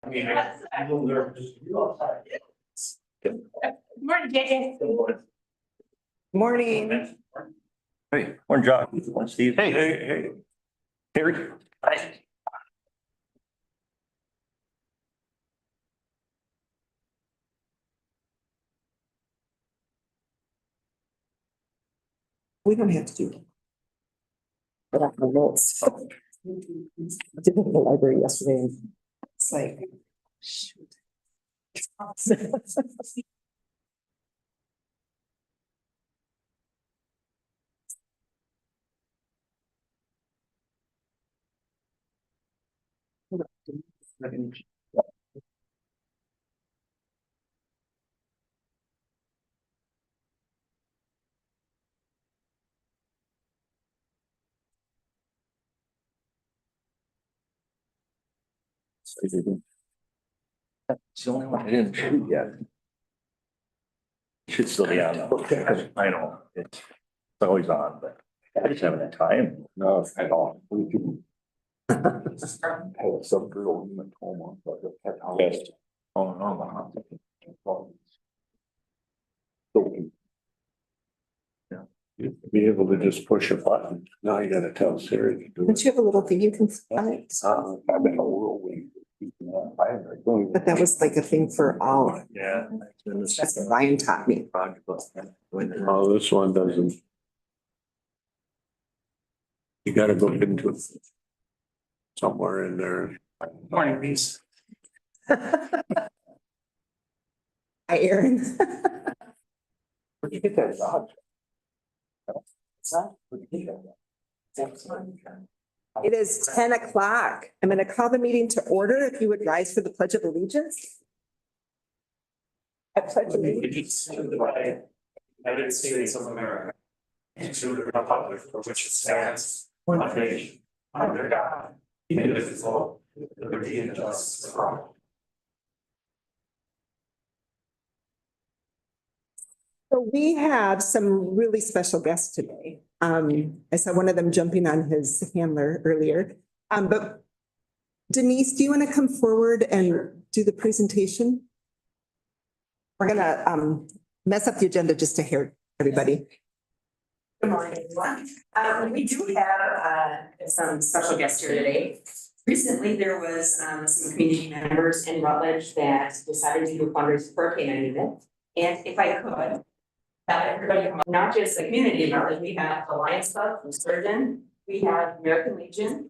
I mean, I'm a little nervous. You outside. Morning, JJ. Morning. Hey, morning, John. Morning, Steve. Hey. Terry. Hi. We don't have to do it. But I have notes. I did it at the library yesterday and it's like. Shoot. It's the only one I didn't shoot yet. Should still be on though. I know, it's always on, but I just haven't had time. No, at all. We can. Had some girl in the coma, but the pet house. Yes. Oh, no. Be able to just push a button. Now you gotta tell Siri to do Don't it. you have a little thing you can find? I've been a whirlwind. But that was like a thing for all. Yeah. That's what Ryan taught me. Oh, this one doesn't. You gotta go into it. Somewhere in there. Morning, Reese. Hi, Aaron. Where'd you get that dog? It is 10 o'clock. I'm going to call the meeting to order. If you would rise for the Pledge of Allegiance. I pledge allegiance. To the flag, United States of America. And to the republic for which it stands, one nation, under God, indivisible, with liberty and justice for all. So we have some really special guests today. I saw one of them jumping on his handler earlier. But Denise, do you want to come forward and do the presentation? We're gonna mess up the agenda just to hear everybody. Good morning, everyone. We do have some special guests here today. Recently, there was some community members in Rutledge that decided to do a fundraiser for a canine unit. And if I could, everybody, not just the community in Rutledge, we have the Lions Club from Sturgeon, we have American Legion.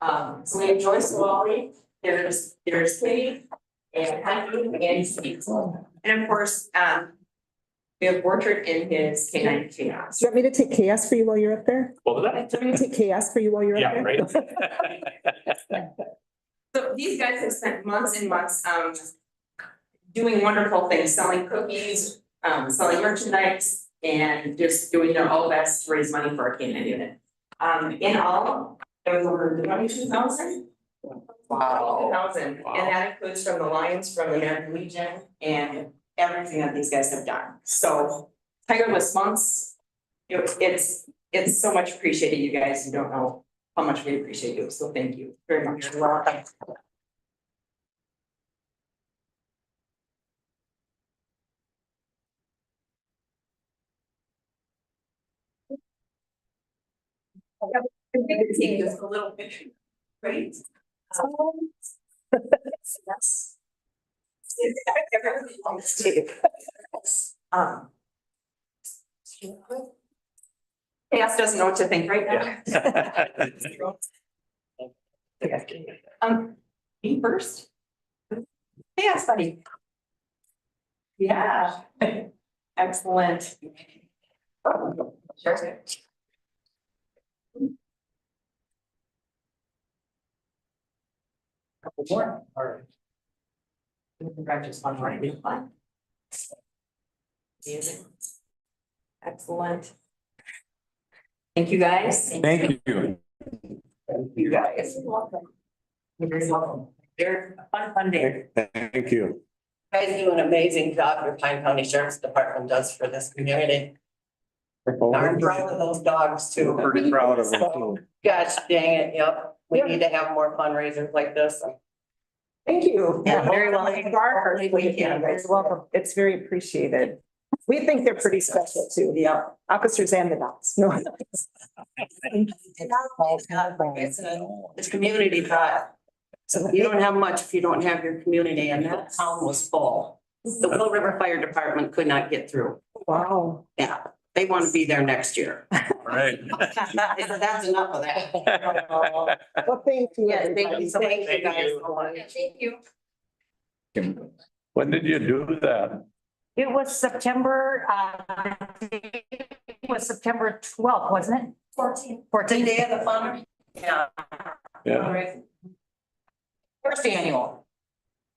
So we have Joyce Wally, there's Katie and Heidi and Steve. And of course, we have Borchard in his canine chaos. Do you want me to take chaos for you while you're up there? What was that? Do you want me to take chaos for you while you're up Yeah, there? right. So these guys have spent months and months doing wonderful things, selling cookies, selling merchandise, and just doing their all best to raise money for our canine unit. In all, there was over 22,000. Wow. 22,000, and that includes from the Lions, from the American Legion, and everything that these guys have done. So Tigerless Months, it's so much appreciated, you guys. You don't know how much we appreciate you. So thank you very much. You're welcome. I think it's just a little bit, right? Yes. Chaos doesn't know what to think right now. Me first. Chaos, buddy. Yeah. Excellent. Sure. Couple more. All right. Just one more, be fine. Amazing. Excellent. Thank you, guys. Thank you. You guys. You're welcome. You're very welcome. They're a fun day. Thank you. Guys do an amazing job your Pine County Sheriff's Department does for this community. I'm proud of those dogs too. Pretty proud of them too. Gosh dang it, yep. We need to have more fundraisers like this. Thank you. Yeah, very well. You're welcome. It's very appreciated. We think they're pretty special too. Yeah. Officers and the dogs. No. It's community thought. So you don't have much if you don't have your community, and that town was full. The Will River Fire Department could not get through. Wow. Yeah, they want to be there next year. Right. That's enough of that. Well, thank you. Yeah, thank everybody. you so much, you guys. Thank you. When did you do that? It was September, it was September 12th, wasn't it? 14th. Day of the fun. Yeah. Yeah. First annual.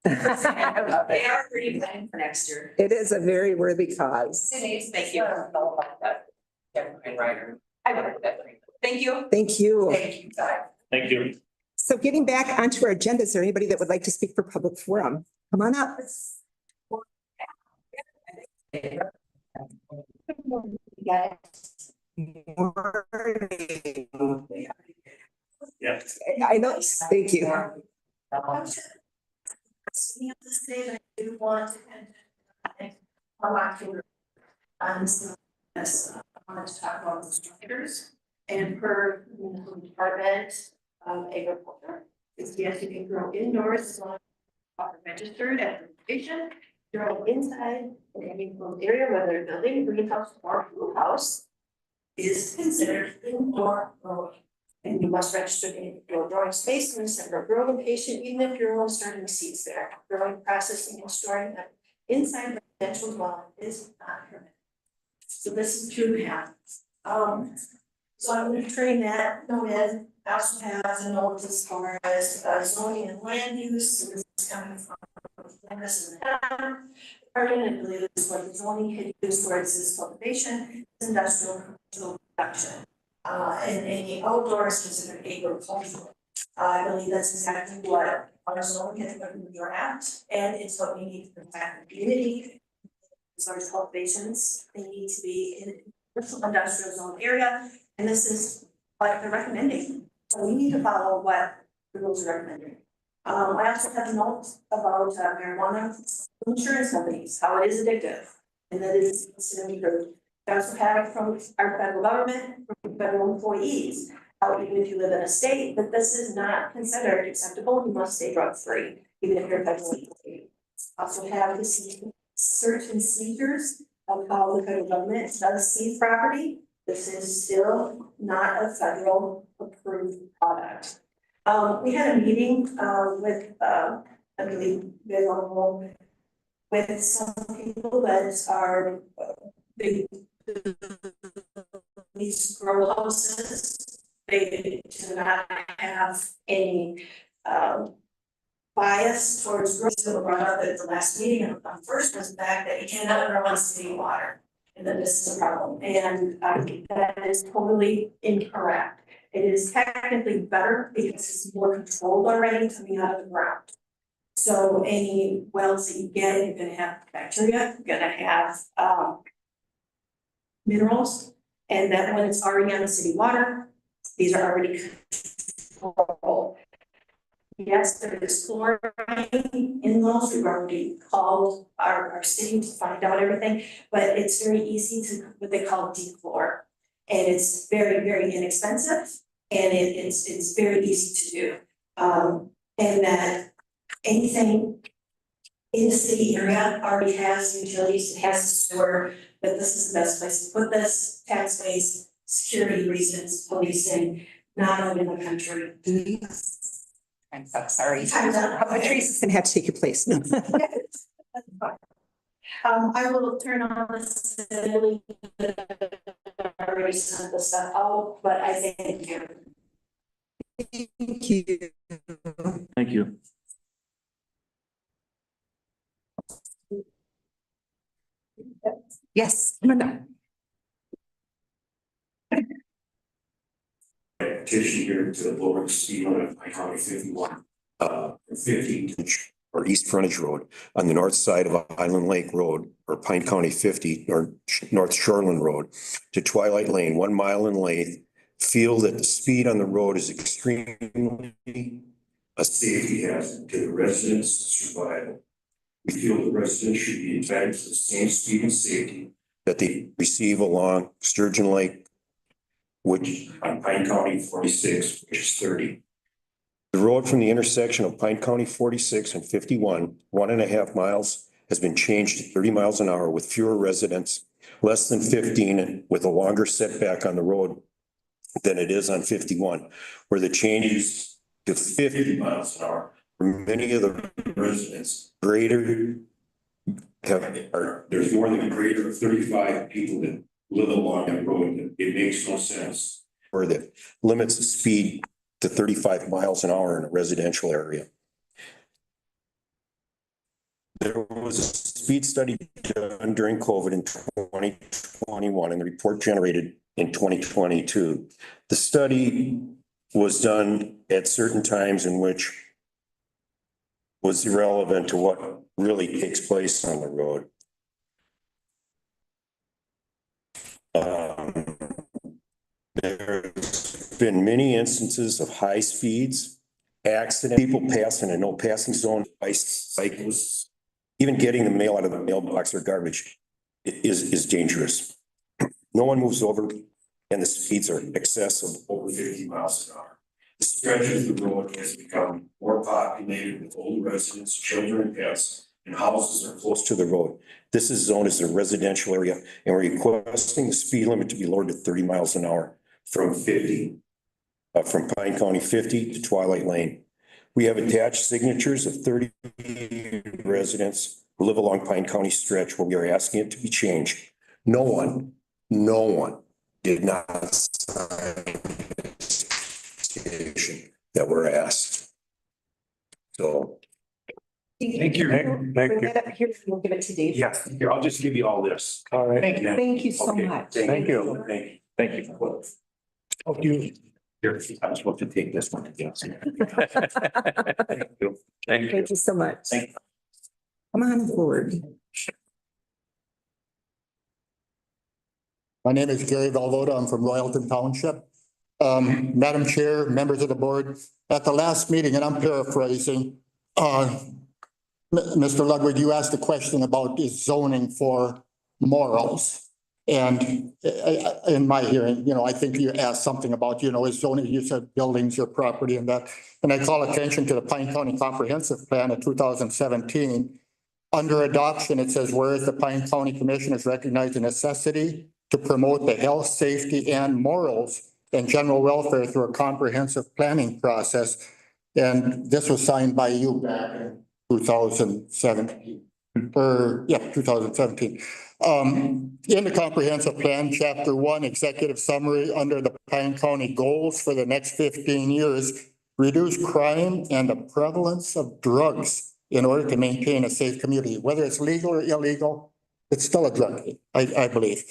They are pretty planning for next year. It is a very worthy cause. Thank you. Thank you. Thank you. Thank you, guys. Thank you. So getting back onto our agenda, is there anybody that would like to speak for public forum? Come on up. Yeah. I know, thank you. Speaking of this day, I do want to end. I want to. Yes, I wanted to talk about the structures and per municipal department of agriculture. Is yes, you can grow indoors as long as are registered at the station. Grow inside in any enclosed area, whether building, greenhouse or food house. Is considered indoor growing. And you must register in your growing space in the center of growing location, even if you're only starting seeds there. Growing, processing and storing them inside residential dwelling is not permitted. So this is true have. So I'm gonna train that, no ed, also has a note as far as zoning and land use, so this is coming from. This is the town, I believe this is what the zoning had used for its cultivation, industrial, commercial production. And any outdoor is considered agricultural. I believe that's exactly what our zone has put in the draft, and it's what we need to protect the community. As far as cultivations, they need to be in commercial industrial zone area, and this is what they're recommending. So we need to follow what the rules are recommending. I also have a note about marijuana insurance companies, how it is addictive, and that it is considered approved. I also have it from our federal government, from federal employees, how even if you live in a state, that this is not considered acceptable, you must stay drug free, even if you're a federal employee. Also have the search and seizures of how the federal government does seize property. This is still not a federal approved product. We had a meeting with I believe with some people that are big these grow houses. They do not have any bias towards growth. So brought up at the last meeting first was the fact that you cannot grow on city water, and that this is a problem, and that is totally incorrect. It is technically better because it's more controlled already coming out of the ground. So any wells that you get, you're gonna have bacteria, you're gonna have minerals, and that when it's already on the city water, these are already controlled. Yes, there is chlorine in those. We've already called our city to find out everything, but it's very easy to what they call dechlor. And it's very, very inexpensive, and it's very easy to do. And that anything in the city area already has utilities, it has a sewer, that this is the best place to put this, tax base, security reasons, policing, not only in the country. I'm so sorry. Time's up. Patrice can have to take your place. No. I will turn on this, really, already sent the stuff out, but I think you're. Thank you. Thank you. Yes, come on up. Petition here to the board of speed limit of County 51, 15 or East Frontage Road on the north side of Island Lake Road or Pine County 50 or North Shoreland Road to Twilight Lane, 1 mile in length. Feel that the speed on the road is extremely a safety hazard to the residents' survival. We feel the residents should be entitled to the same speed and safety that they receive along Sturgeon Lake, which on Pine County 46, which is 30. The road from the intersection of Pine County 46 and 51, 1.5 miles, has been changed to 30 miles an hour with fewer residents, less than 15, and with a longer setback on the road than it is on 51, where the change is to 50 miles an hour. For many of the residents, there's more than a greater of 35 people that live along that road. It makes no sense. Or that limits the speed to 35 miles an hour in a residential area. There was a speed study done during COVID in 2021 and the report generated in 2022. The study was done at certain times in which was irrelevant to what really takes place on the road. There's been many instances of high speeds, accidents, people passing a no passing zone, bicyclists, even getting the mail out of the mailbox or garbage is dangerous. No one moves over and the speeds are excessive, over 50 miles an hour. The stretch of the road has become more populated with old residents, children, and pets, and houses are close to the road. This is zoned as a residential area, and we're requesting the speed limit to be lowered to 30 miles an hour from 50, from Pine County 50 to Twilight Lane. We have attached signatures of 30 residents who live along Pine County stretch where we are asking it to be changed. No one did not sign that were asked. So. Thank you. Bring that up here, we'll give it to Dave. Yes, here, I'll just give you all this. All right. Thank you so Okay, much. Thank you. Thank you. Oh, you. Here, I'm supposed to take this one. Yes. Thank you. Thank you. Thank you so much. Thank you. Come on forward. My name is Gary Valvoda. I'm from Royalton Township. Madam Chair, members of the board, at the last meeting, and I'm paraphrasing, Mr. Ludwig, you asked a question about is zoning for morals. And in my hearing, I think you asked something about, is zoning, you said buildings or property and that. And I call attention to the Pine County Comprehensive Plan of 2017. Under adoption, it says, whereas the Pine County Commission has recognized the necessity to promote the health, safety, and morals and general welfare through a comprehensive planning process. And this was signed by you back in 2017, 2017. In the comprehensive plan, chapter 1, executive summary under the Pine County goals for the next 15 years, reduce crime and the prevalence of drugs in order to maintain a safe community, whether it's legal or illegal, it's still a drug, I believe.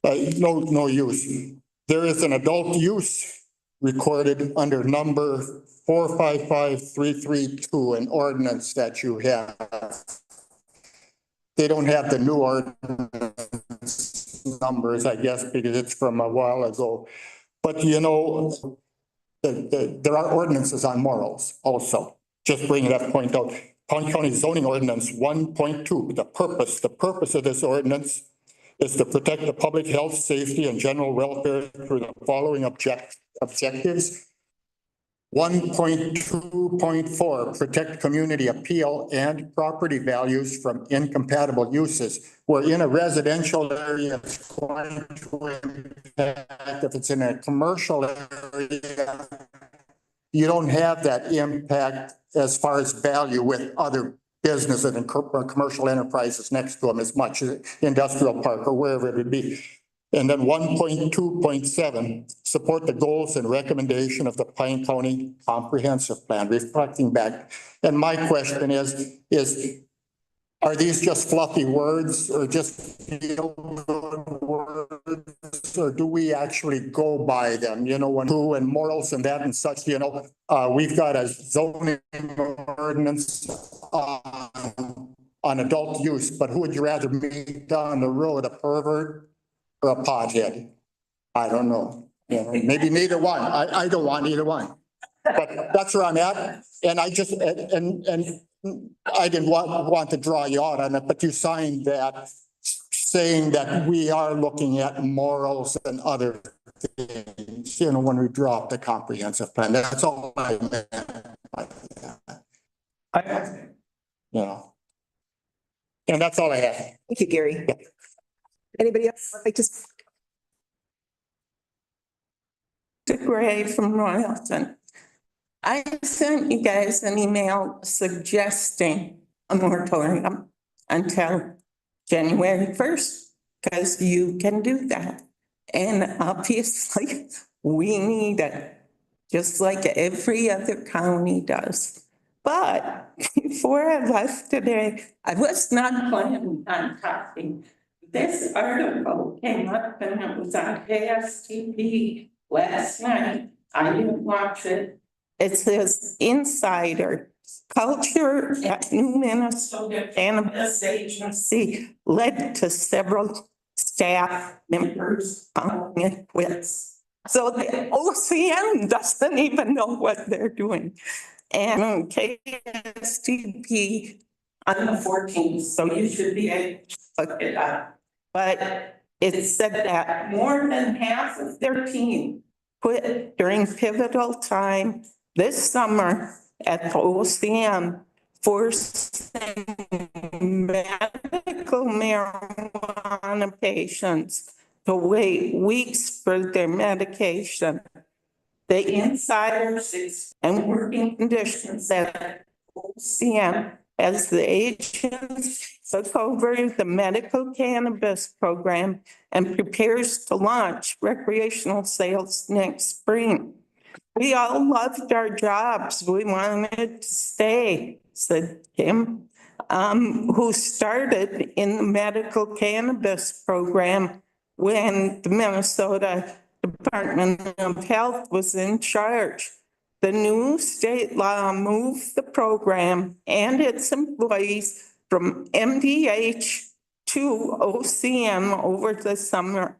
No use. There is an adult use recorded under number 455332, an ordinance that you have. They don't have the new ordinance numbers, I guess, because it's from a while ago. But there are ordinances on morals also. Just bring it up, point out. Pine County zoning ordinance 1.2, the purpose of this ordinance is to protect the public health, safety, and general welfare through the following objectives. 1.2.4, protect community appeal and property values from incompatible uses. We're in a residential area, it's going to impact. If it's in a commercial area, you don't have that impact as far as value with other businesses and commercial enterprises next to them as much as industrial park or wherever it would be. And then 1.2.7, support the goals and recommendation of the Pine County Comprehensive Plan, reflecting back. And my question is, are these just fluffy words or just feel-good words, or do we actually go by them? And morals and that and such. We've got a zoning ordinance on adult use, but who would you rather meet down the road, a pervert or a pothead? I don't know. Maybe neither one. I don't want either one. But that's where I'm at. And I just, and I didn't want to draw you out on it, but you signed that saying that we are looking at morals and other things, you know, when we draw up the comprehensive plan. That's all I meant. You know. And that's all I have. Thank you, Gary. Anybody else like to? Gray from Royalton. I sent you guys an email suggesting a moratorium until January 1st, because you can do that. And obviously, we need it, just like every other county does. But before I left today, I was not planning on talking. This article came up and it was on KSTP last night. I didn't watch it. It says insider culture at New Minnesota Cannabis Agency led to several staff members calling it quits. So the OCM doesn't even know what they're doing. And KSTP on the 14th, so you should be able to look it up. But it said that more than half of their team quit during pivotal time this summer at the OCM, forcing medical marijuana patients to wait weeks for their medication. The insiders and working conditions at OCM as the agents took over the medical cannabis program and prepares to launch recreational sales next spring. We all loved our jobs. We wanted to stay, said Kim, who started in the medical cannabis program when the Minnesota Department of Health was in charge. The new state law moved the program and its employees from MDH to OCM over the summer.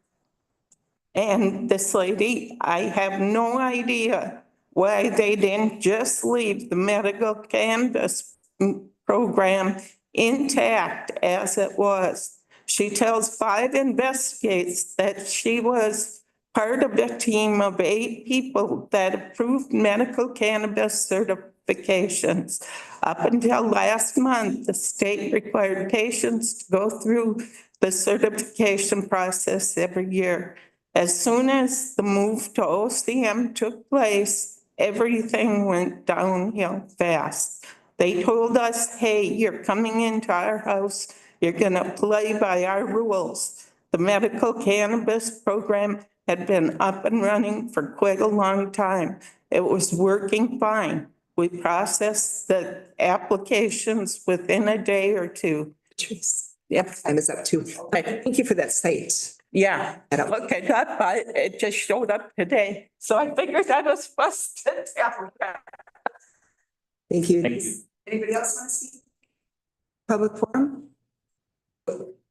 And this lady, I have no idea why they didn't just leave the medical cannabis program intact as it was. She tells 5 investigates that she was part of a team of 8 people that approved medical cannabis certifications. Up until last month, the state required patients to go through the certification process every year. As soon as the move to OCM took place, everything went downhill fast. They told us, hey, you're coming into our house, you're gonna play by our rules. The medical cannabis program had been up and running for quite a long time. It was working fine. We processed the applications within a day or two. Patrice. Yep. Time is up too. Thank you for that site. Yeah, look it up, it just showed up today, so I figured I was supposed to tell you. Thank you. Thank you. Anybody else want to speak? Public forum?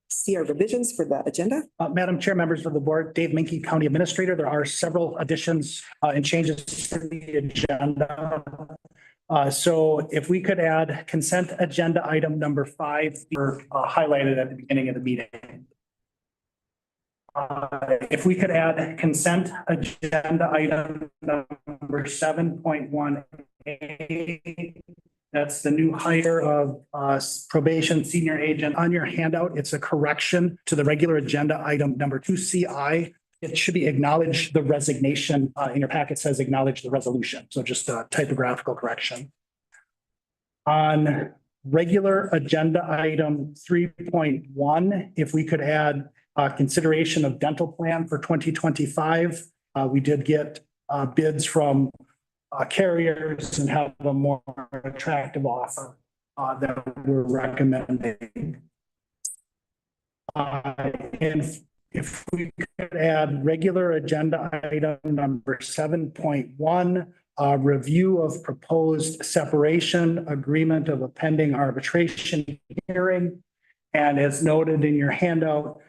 See our revisions for the agenda? Madam Chair, members of the board, Dave Minke, County Administrator. There are several additions and changes to the agenda. So if we could add consent agenda item number 5, highlighted at the beginning of the meeting. If we could add consent agenda item number 7.1A. That's the new hire of probation senior agent. On your handout, it's a correction to the regular agenda item number 2CI. It should be acknowledge the resignation. In your packet says acknowledge the resolution. So just a typographical correction. On regular agenda item 3.1, if we could add consideration of dental plan for 2025. We did get bids from carriers and have a more attractive offer that we're recommending. And if we could add regular agenda item number 7.1, review of proposed separation agreement of a pending arbitration hearing. And as noted in your handout,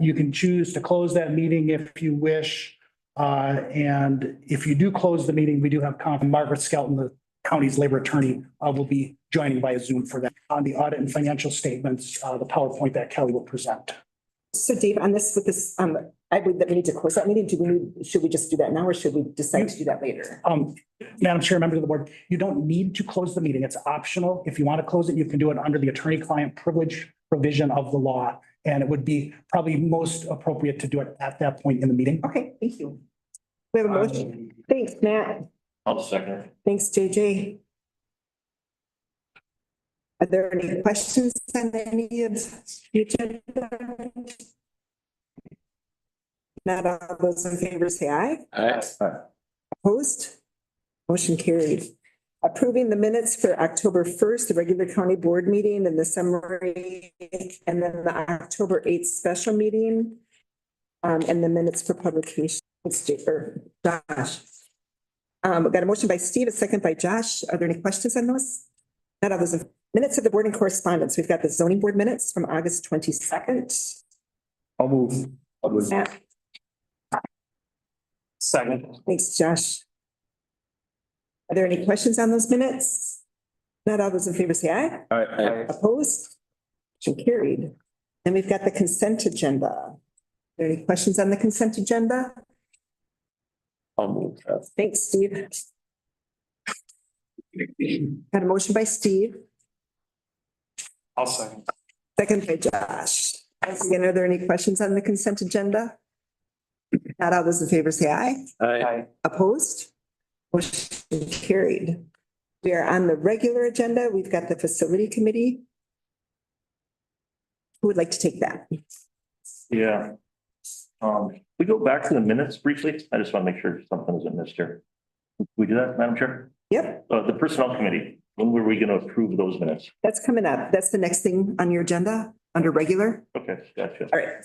you can choose to close that meeting if you wish, And if you do close the meeting, we do have Margaret Skelton, the county's labor attorney, will be joining via Zoom for that. On the audit and financial statements, the PowerPoint that Kelly will present. So Dave, on this, with this, I believe that we need to close that meeting. Should we just do that now or should we decide to do that later? Madam Chair, members of the board, you don't need to close the meeting. It's optional. If you want to close it, you can do it under the attorney-client privilege provision of the law. And it would be probably most appropriate to do it at that point in the meeting. Okay, thank you. We have a motion. Thanks, Matt. I'll second. Thanks, JJ. Are there any questions on any of the agenda? Not all those in favor say aye. Opposed? Motion carried. Approving the minutes for October 1st, the regular county board meeting and the summary, and then the October 8th special meeting. And the minutes for publication. It's Josh. We got a motion by Steve, a second by Josh. Are there any questions on those? Not all those. Minutes of the board and correspondence. We've got the zoning board minutes from August 22nd. I'll move. Matt, Second. thanks, Josh. Are there any questions on those minutes? Not all those in favor say aye. Aye. Opposed? Motion carried. Then we've got the consent agenda. Are there any questions on the consent agenda? I'll move that. Thanks, Steve. Got a motion by Steve, I'll second. second by Josh. Once again, are there any questions on the consent agenda? Not all those in favor say aye. Aye. Opposed? Motion carried. We are on the regular agenda. We've got the facility committee. Who would like to take that? Yeah. We go back to the minutes briefly. I just want to make sure something isn't missed here. We do that, Madam Chair? Yep, The personnel committee, when were we going to approve those minutes? that's coming up. That's the next thing on your agenda under regular. Okay, gotcha. All right.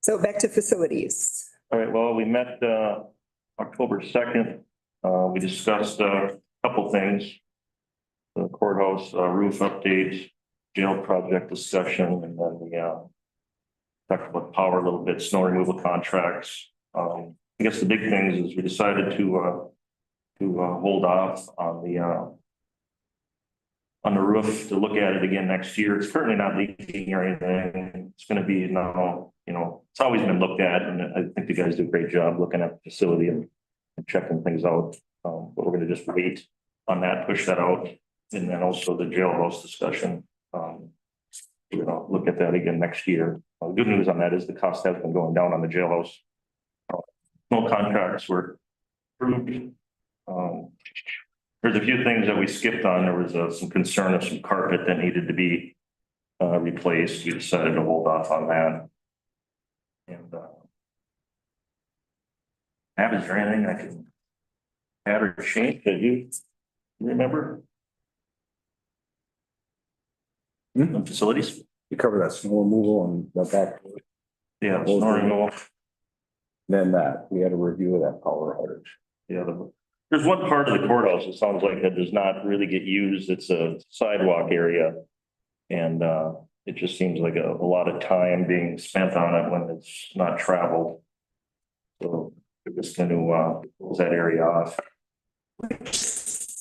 So back to facilities. All right, well, we met October 2nd. We discussed a couple things. The courthouse roof update, jail project discussion, and then we talked about power a little bit, snow removal contracts. I guess the big things is we decided to hold off on the roof to look at it again next year. It's currently not leaking or anything. It's going to be now, it's always been looked at, and I think the guys do a great job looking at the facility and checking things out. But we're going to just wait on that, push that out, and then also the jailhouse discussion. Look at that again next year. The good news on that is the cost has been going down on the jailhouse. No contracts were approved. There's a few things that we skipped on. There was some concern of some carpet that needed to be replaced. We decided to hold off on that. And is there anything I can add or change that you remember? On facilities? You cover that snow removal and the back. Yeah, snow removal. Then that, we had a review of that power outage. Yeah, there's one part of the courthouse, it sounds like that does not really get used. It's a sidewalk area. And it just seems like a lot of time being spent on it when it's not traveled. So we're just going to close that area off.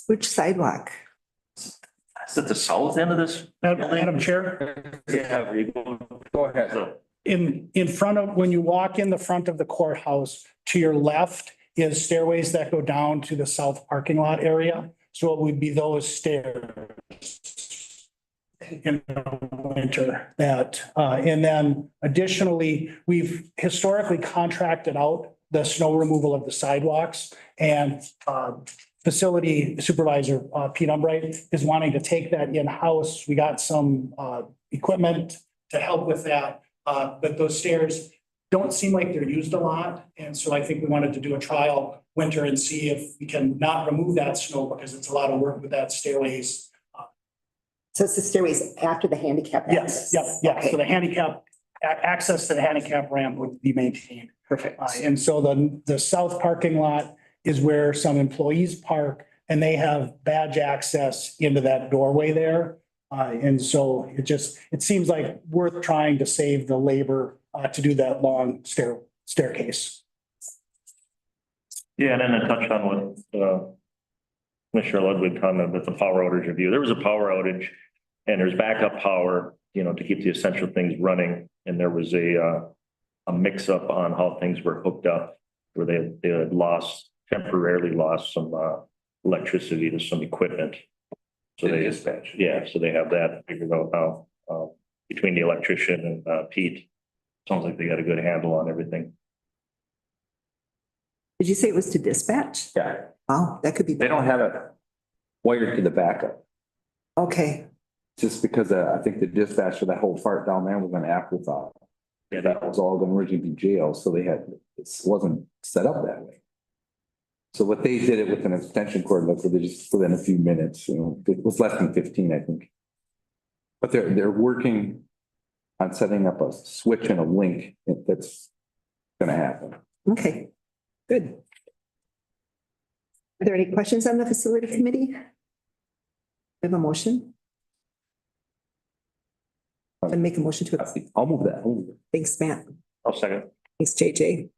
Which sidewalk? Is it the south end of this? Madam Chair, Yeah, you go ahead. So, in front of, when you walk in the front of the courthouse, to your left is stairways that go down to the south parking lot area. So it would be those stairs in the winter and then additionally, we've historically contracted out the snow removal of the sidewalks, and facility supervisor, Pete Umbright, is wanting to take that in-house. We got some equipment to help with that, but those stairs don't seem like they're used a lot. And so I think we wanted to do a trial winter and see if we can not remove that snow because it's a lot of work with that stairways. So it's the stairways after the handicap access? Yes, yeah. So the handicap, access to the handicap ramp would be maintained. Perfect. And so the south parking lot is where some employees park, and they have badge access into that doorway there. And so it seems like worth trying to save the labor to do that long staircase. Yeah, and then I touched on what, Commissioner Ludwig commented with the power outage review. There was a power outage and there's backup power, to keep the essential things running. And there was a mix up on how things were hooked up where they had temporarily lost some, electricity to some equipment. So they dispatch. Yeah, so they have that figured out now, between the electrician and, Pete. Sounds like they got a good handle on everything. Did you say it was to dispatch? Yeah, Wow, that could be. they don't have it wired to the backup, Okay, just because I think the dispatch for that whole part down there was an afterthought. Yeah, that was all gonna originally be jail, so it wasn't set up that way. So what they did it with an extension cord, like they just within a few minutes, it was less than 15, I think. But they're working on setting up a switch and a link that's gonna happen. okay, good. Are there any questions on the facility committee? We have a motion? I'll make a motion to, I'll move that. thanks, Matt. I'll second. Thanks, JJ.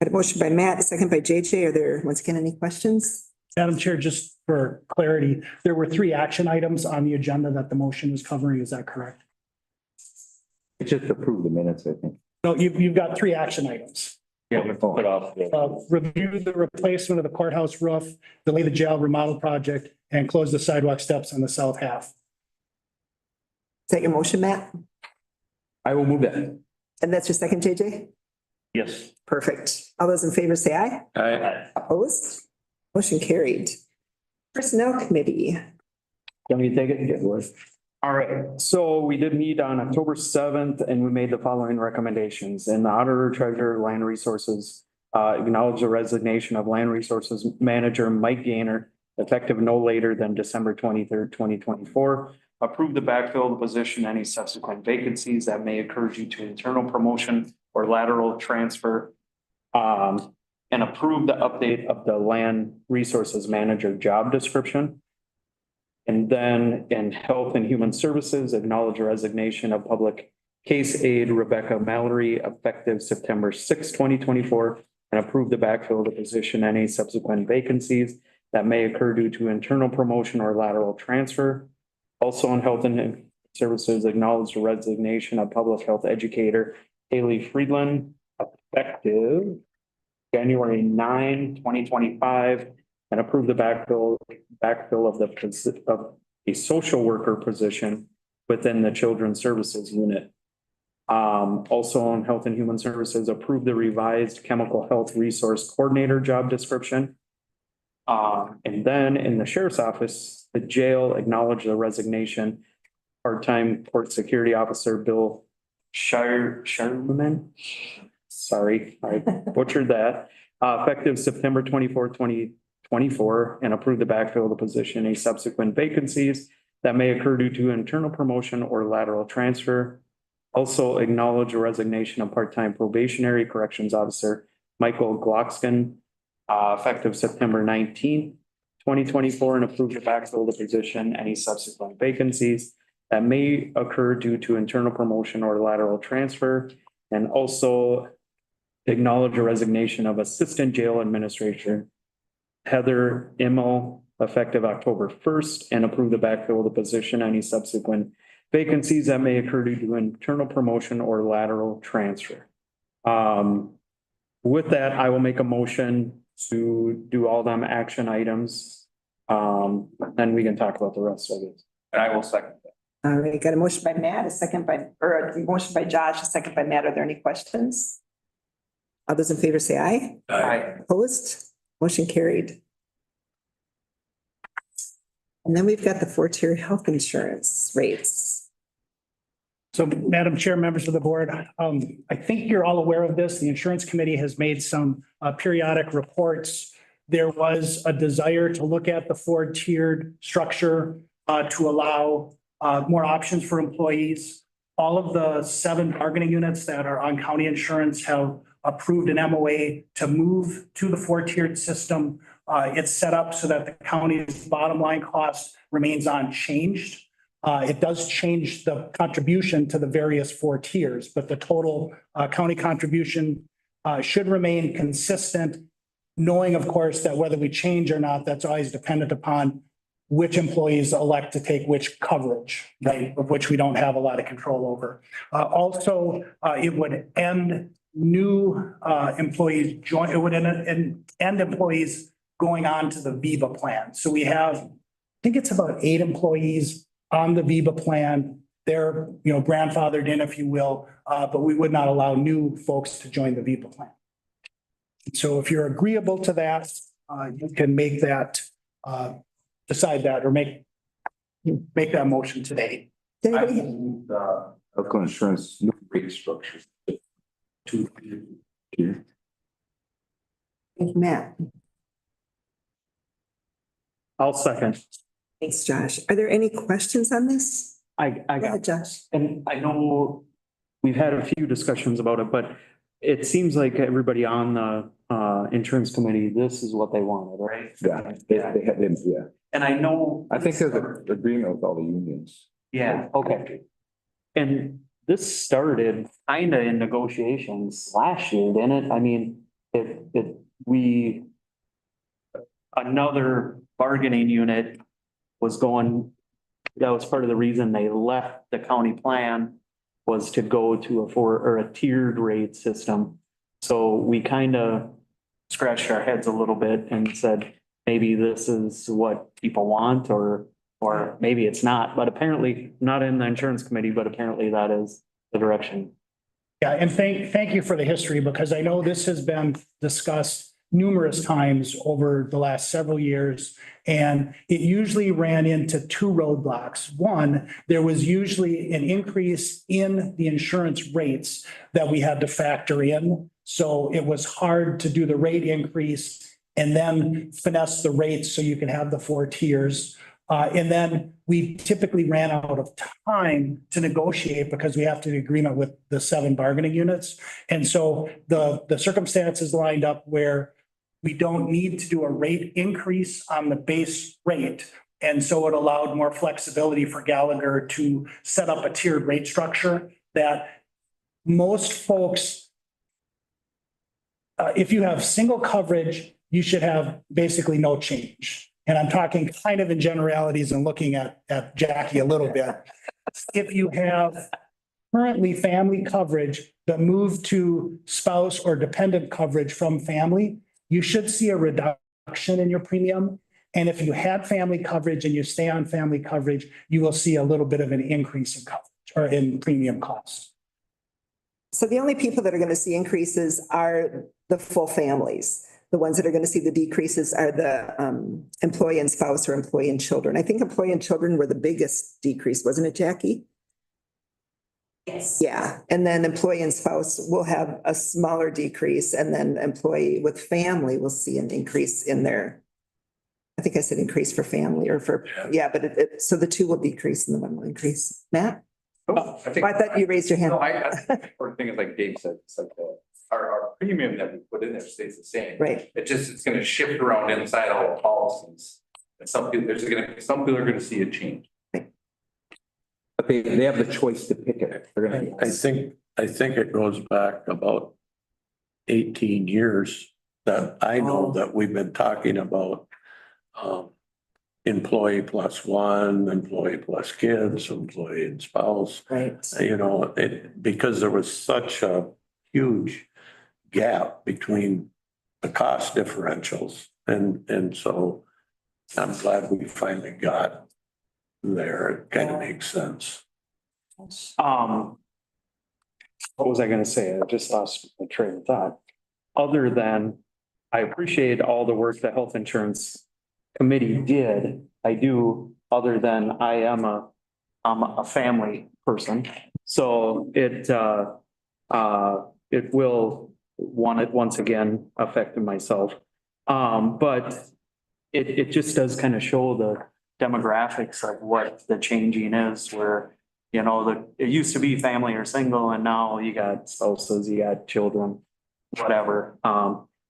Got a motion by Matt, a second by JJ. Are there, once again, any questions? Madam Chair, just for clarity, there were 3 action items on the agenda that the motion was covering. Is that correct? It's just approve the minutes, I think. No, you've got 3 action items. Yeah, we put off. Review the replacement of the courthouse roof, delay the jail remodel project, and close the sidewalk steps on the south half. Is that your motion, Matt? I will move that. And that's your second, JJ? Yes. Perfect. All those in favor say aye. Aye. Opposed? Motion carried. Personnel committee. Can you take it? Yeah, Liz. All right, so we did meet on October 7th and we made the following recommendations. And the auditor treasurer, land resources, acknowledge the resignation of land resources manager Mike Gaynor, effective no later than December 23rd, 2024. Approve the backfill of the position, any subsequent vacancies that may occur due to internal promotion or lateral transfer. And approve the update of the land resources manager job description. And then in Health and Human Services, acknowledge resignation of public case aide Rebecca Mallory effective September 6, 2024, and approve the backfill of the position, any subsequent vacancies that may occur due to internal promotion or lateral transfer. Also in Health and Human Services, acknowledge the resignation of public health educator Haley Friedland effective January 9, 2025. And approve the backfill of a social worker position within the Children's Services Unit. Also on Health and Human Services, approve the revised Chemical Health Resource Coordinator job description. And then in the Sheriff's Office, the jail acknowledge the resignation, part-time court security officer Bill Shireman. Sorry, I butchered that. Effective September 24, 2024, and approve the backfill of the position, any subsequent vacancies that may occur due to internal promotion or lateral transfer. Also acknowledge a resignation of part-time probationary corrections officer Michael Glockskin, effective September 19th, 2024, and approve the backfill of the position, any subsequent vacancies that may occur due to internal promotion or lateral transfer. And also acknowledge a resignation of assistant jail administrator Heather Immel, effective October 1st, and approve the backfill of the position, any subsequent vacancies that may occur due to internal promotion or lateral transfer. With that, I will make a motion to do all them action items. Then we can talk about the rest of it. And I will second that. All right, got a motion by Matt, a motion by Josh, a second by Matt. Are there any questions? All those in favor say aye. Aye. Opposed? Motion carried. And then we've got the 4-tier health insurance rates. So, Madam Chair, members of the board, I think you're all aware of this. The Insurance Committee has made some periodic reports. There was a desire to look at the 4-tiered structure to allow more options for employees. All of the 7 bargaining units that are on county insurance have approved an MOA to move to the 4-tiered system. It's set up so that the county's bottom line cost remains unchanged. It does change the contribution to the various 4 tiers, but the total county contribution should remain consistent. knowing, of course, that whether we change or not, that's always dependent upon which employees elect to take which coverage, right, of which we don't have a lot of control over. Also, it would end new employees join, it would end employees going on to the Viva plan. So we have, I think it's about 8 employees on the Viva plan. They're, grandfathered in, if you will, but we would not allow new folks to join the Viva plan. So if you're agreeable to that, you can make that, decide that or make that motion today. Did anybody- Health insurance new rate structure. Matt, I'll second. thanks, Josh. Are there any questions on this? I Go got, ahead, Josh. and I know we've had a few discussions about it, but it seems like everybody on the insurance committee, this is what they wanted, right? Yeah, they had them, yeah. And I know. I think there's an agreement with all the unions. Yeah, okay. And this started kind of in negotiations last year, didn't it? I mean, another bargaining unit was going, that was part of the reason they left the county plan was to go to a tiered rate system. So we kind of scratched our heads a little bit and said, maybe this is what people want or maybe it's not, but apparently not in the insurance committee, but apparently that is the direction. Yeah, and thank you for the history, because I know this has been discussed numerous times over the last several years. And it usually ran into 2 roadblocks. One, there was usually an increase in the insurance rates that we had to factor in. So it was hard to do the rate increase and then finesse the rates so you can have the 4 tiers. And then we typically ran out of time to negotiate because we have to do agreement with the 7 bargaining units. And so the circumstances lined up where we don't need to do a rate increase on the base rate. And so it allowed more flexibility for Gallagher to set up a tiered rate structure that most folks, if you have single coverage, you should have basically no change. And I'm talking kind of in generalities and looking at Jackie a little bit. If you have currently family coverage but move to spouse or dependent coverage from family, you should see a reduction in your premium. And if you had family coverage and you stay on family coverage, you will see a little bit of an increase in coverage or in premium costs. So the only people that are going to see increases are the full families. The ones that are going to see the decreases are the employee and spouse or employee and children. I think employee and children were the biggest decrease, wasn't it, Jackie? Yes. Yeah, and then employee and spouse will have a smaller decrease, and then employee with family will see an increase in their, I think I said increase for family or for, yeah, but so the 2 will decrease and the 1 will increase. Matt? I think. I thought you raised your hand. No, I think the thing is like Dave said, it's like our premium that we put in there stays the same. Right. It's gonna shift around inside all the policies. And some people are gonna see a change. But they have the choice to pick it. They're gonna. I think it goes back about 18 years that I know that we've been talking about employee plus 1, employee plus kids, employee and spouse. Right. Because there was such a huge gap between the cost differentials. And so I'm glad we finally got there. It kind of makes sense. What was I gonna say? I just lost my train of thought. Other than, I appreciate all the work the health insurance committee did. I do, other than I'm a family person. So it will once again affect myself. But it just does kind of show the demographics of what the changing is, where, it used to be family or single, and now you got spouses, you got children, whatever.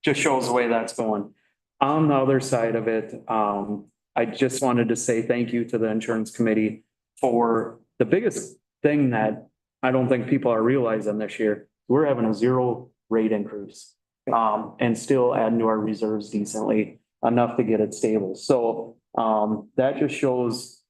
Just shows the way that's going. On the other side of it, I just wanted to say thank you to the insurance committee for the biggest thing that I don't think people are realizing this year. We're having a 0 rate increase. and still add into our reserves decently enough to get it stable. So, that just shows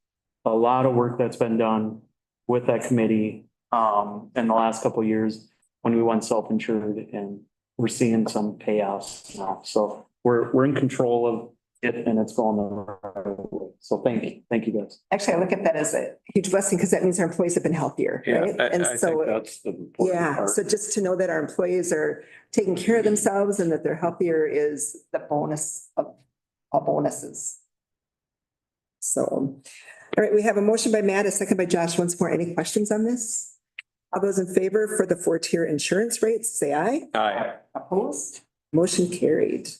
a lot of work that's been done with that committee, in the last couple of years when we went self-insured, and we're seeing some payoffs now. So we're in control of it, and it's going the right way. So thank you guys. Actually, I look at that as a huge blessing because that means our employees have been healthier, Yeah, right? I And think so, that's the important yeah, part. so just to know that our employees are taking care of themselves and that they're healthier is the bonus of all bonuses. So, all right, we have a motion by Matt, a second by Josh. Once more, any questions on this? All those in favor for the 4-tier insurance rates, say aye. Aye. Opposed? Motion carried.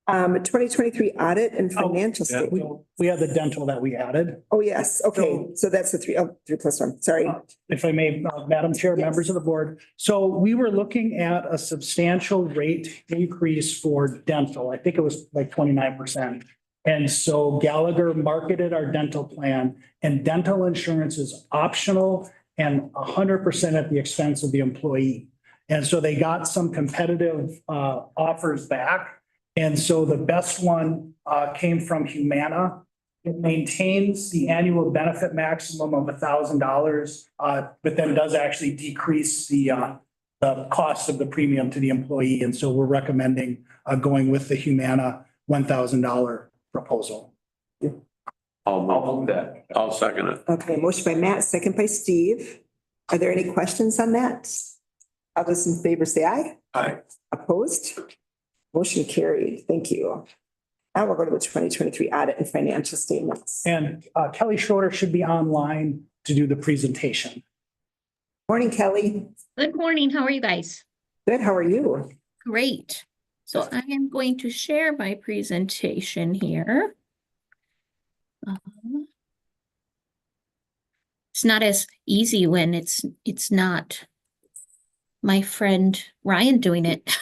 2023 audit and financial statement. We have the dental that we added. Oh, yes, okay, so that's the 3+1, sorry. If I may, Madam Chair, Yes. members of the board. So we were looking at a substantial rate increase for dental. I think it was like 29%. And so Gallagher marketed our dental plan, and dental insurance is optional and 100% at the expense of the employee. And so they got some competitive offers back. And so the best one came from Humana. It maintains the annual benefit maximum of $1,000, but then does actually decrease the cost of the premium to the employee. And so we're recommending going with the Humana $1,000 proposal. I'll move that. I'll second it. Okay, motion by Matt, second by Steve. Are there any questions on that? All those in favor say aye. Aye. Opposed? Motion carried. Thank you. Now we'll go to the 2023 audit and financial statements. And Kelly Schroeder should be online to do the presentation. Morning, Kelly. Good morning. How are you guys? Good, how are you? Great. So I am going to share my presentation here. It's not as easy when it's not my friend Ryan doing it.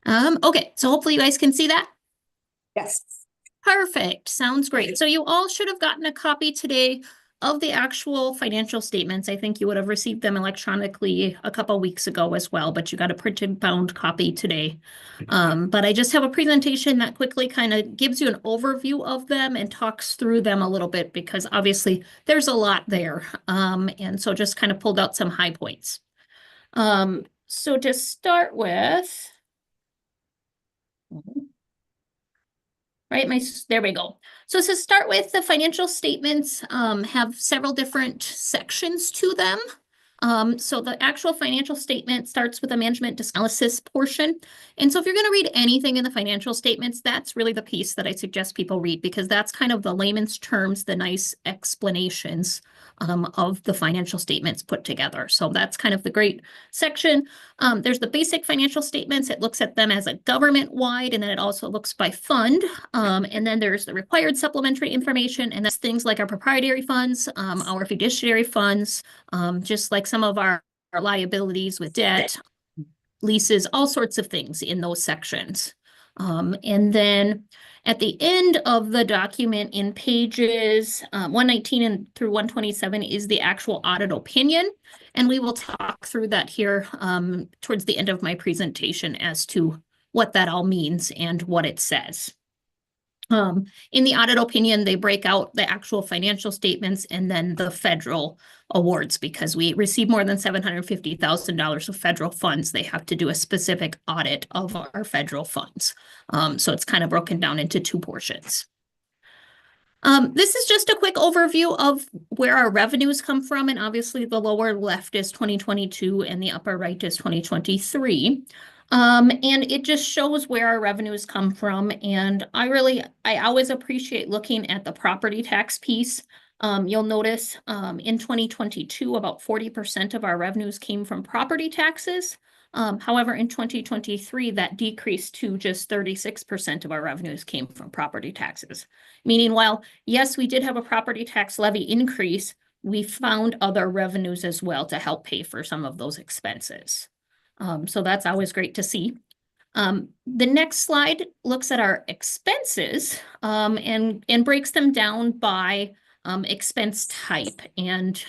Okay, so hopefully you guys can see that. Yes. Perfect. Sounds great. So you all should have gotten a copy today of the actual financial statements. I think you would have received them electronically a couple weeks ago as well, but you got a printed bound copy today. But I just have a presentation that quickly kind of gives you an overview of them and talks through them a little bit because obviously there's a lot there. And so just kind of pulled out some high points. So to start with, right, there we go. So to start with, the financial statements have several different sections to them. So the actual financial statement starts with a management analysis portion. And so if you're going to read anything in the financial statements, that's really the piece that I suggest people read because that's kind of the layman's terms, the nice explanations of the financial statements put together. So that's kind of the great section. There's the basic financial statements. It looks at them as a government-wide, and then it also looks by fund. And then there's the required supplementary information, and that's things like our proprietary funds, our fiduciary funds, just like some of our liabilities with debt, leases, all sorts of things in those sections. And then at the end of the document in pages 119 and through 127 is the actual audit opinion. And we will talk through that here towards the end of my presentation as to what that all means and what it says. In the audit opinion, they break out the actual financial statements and then the federal awards because we receive more than $750,000 of federal funds. They have to do a specific audit of our federal funds. So it's kind of broken down into two portions. This is just a quick overview of where our revenues come from. And obviously the lower left is 2022 and the upper right is 2023. And it just shows where our revenues come from. And I always appreciate looking at the property tax piece. You'll notice in 2022, about 40% of our revenues came from property taxes. However, in 2023, that decreased to just 36% of our revenues came from property taxes. Meaning, while, yes, we did have a property tax levy increase, we found other revenues as well to help pay for some of those expenses. So that's always great to see. The next slide looks at our expenses and breaks them down by expense type. And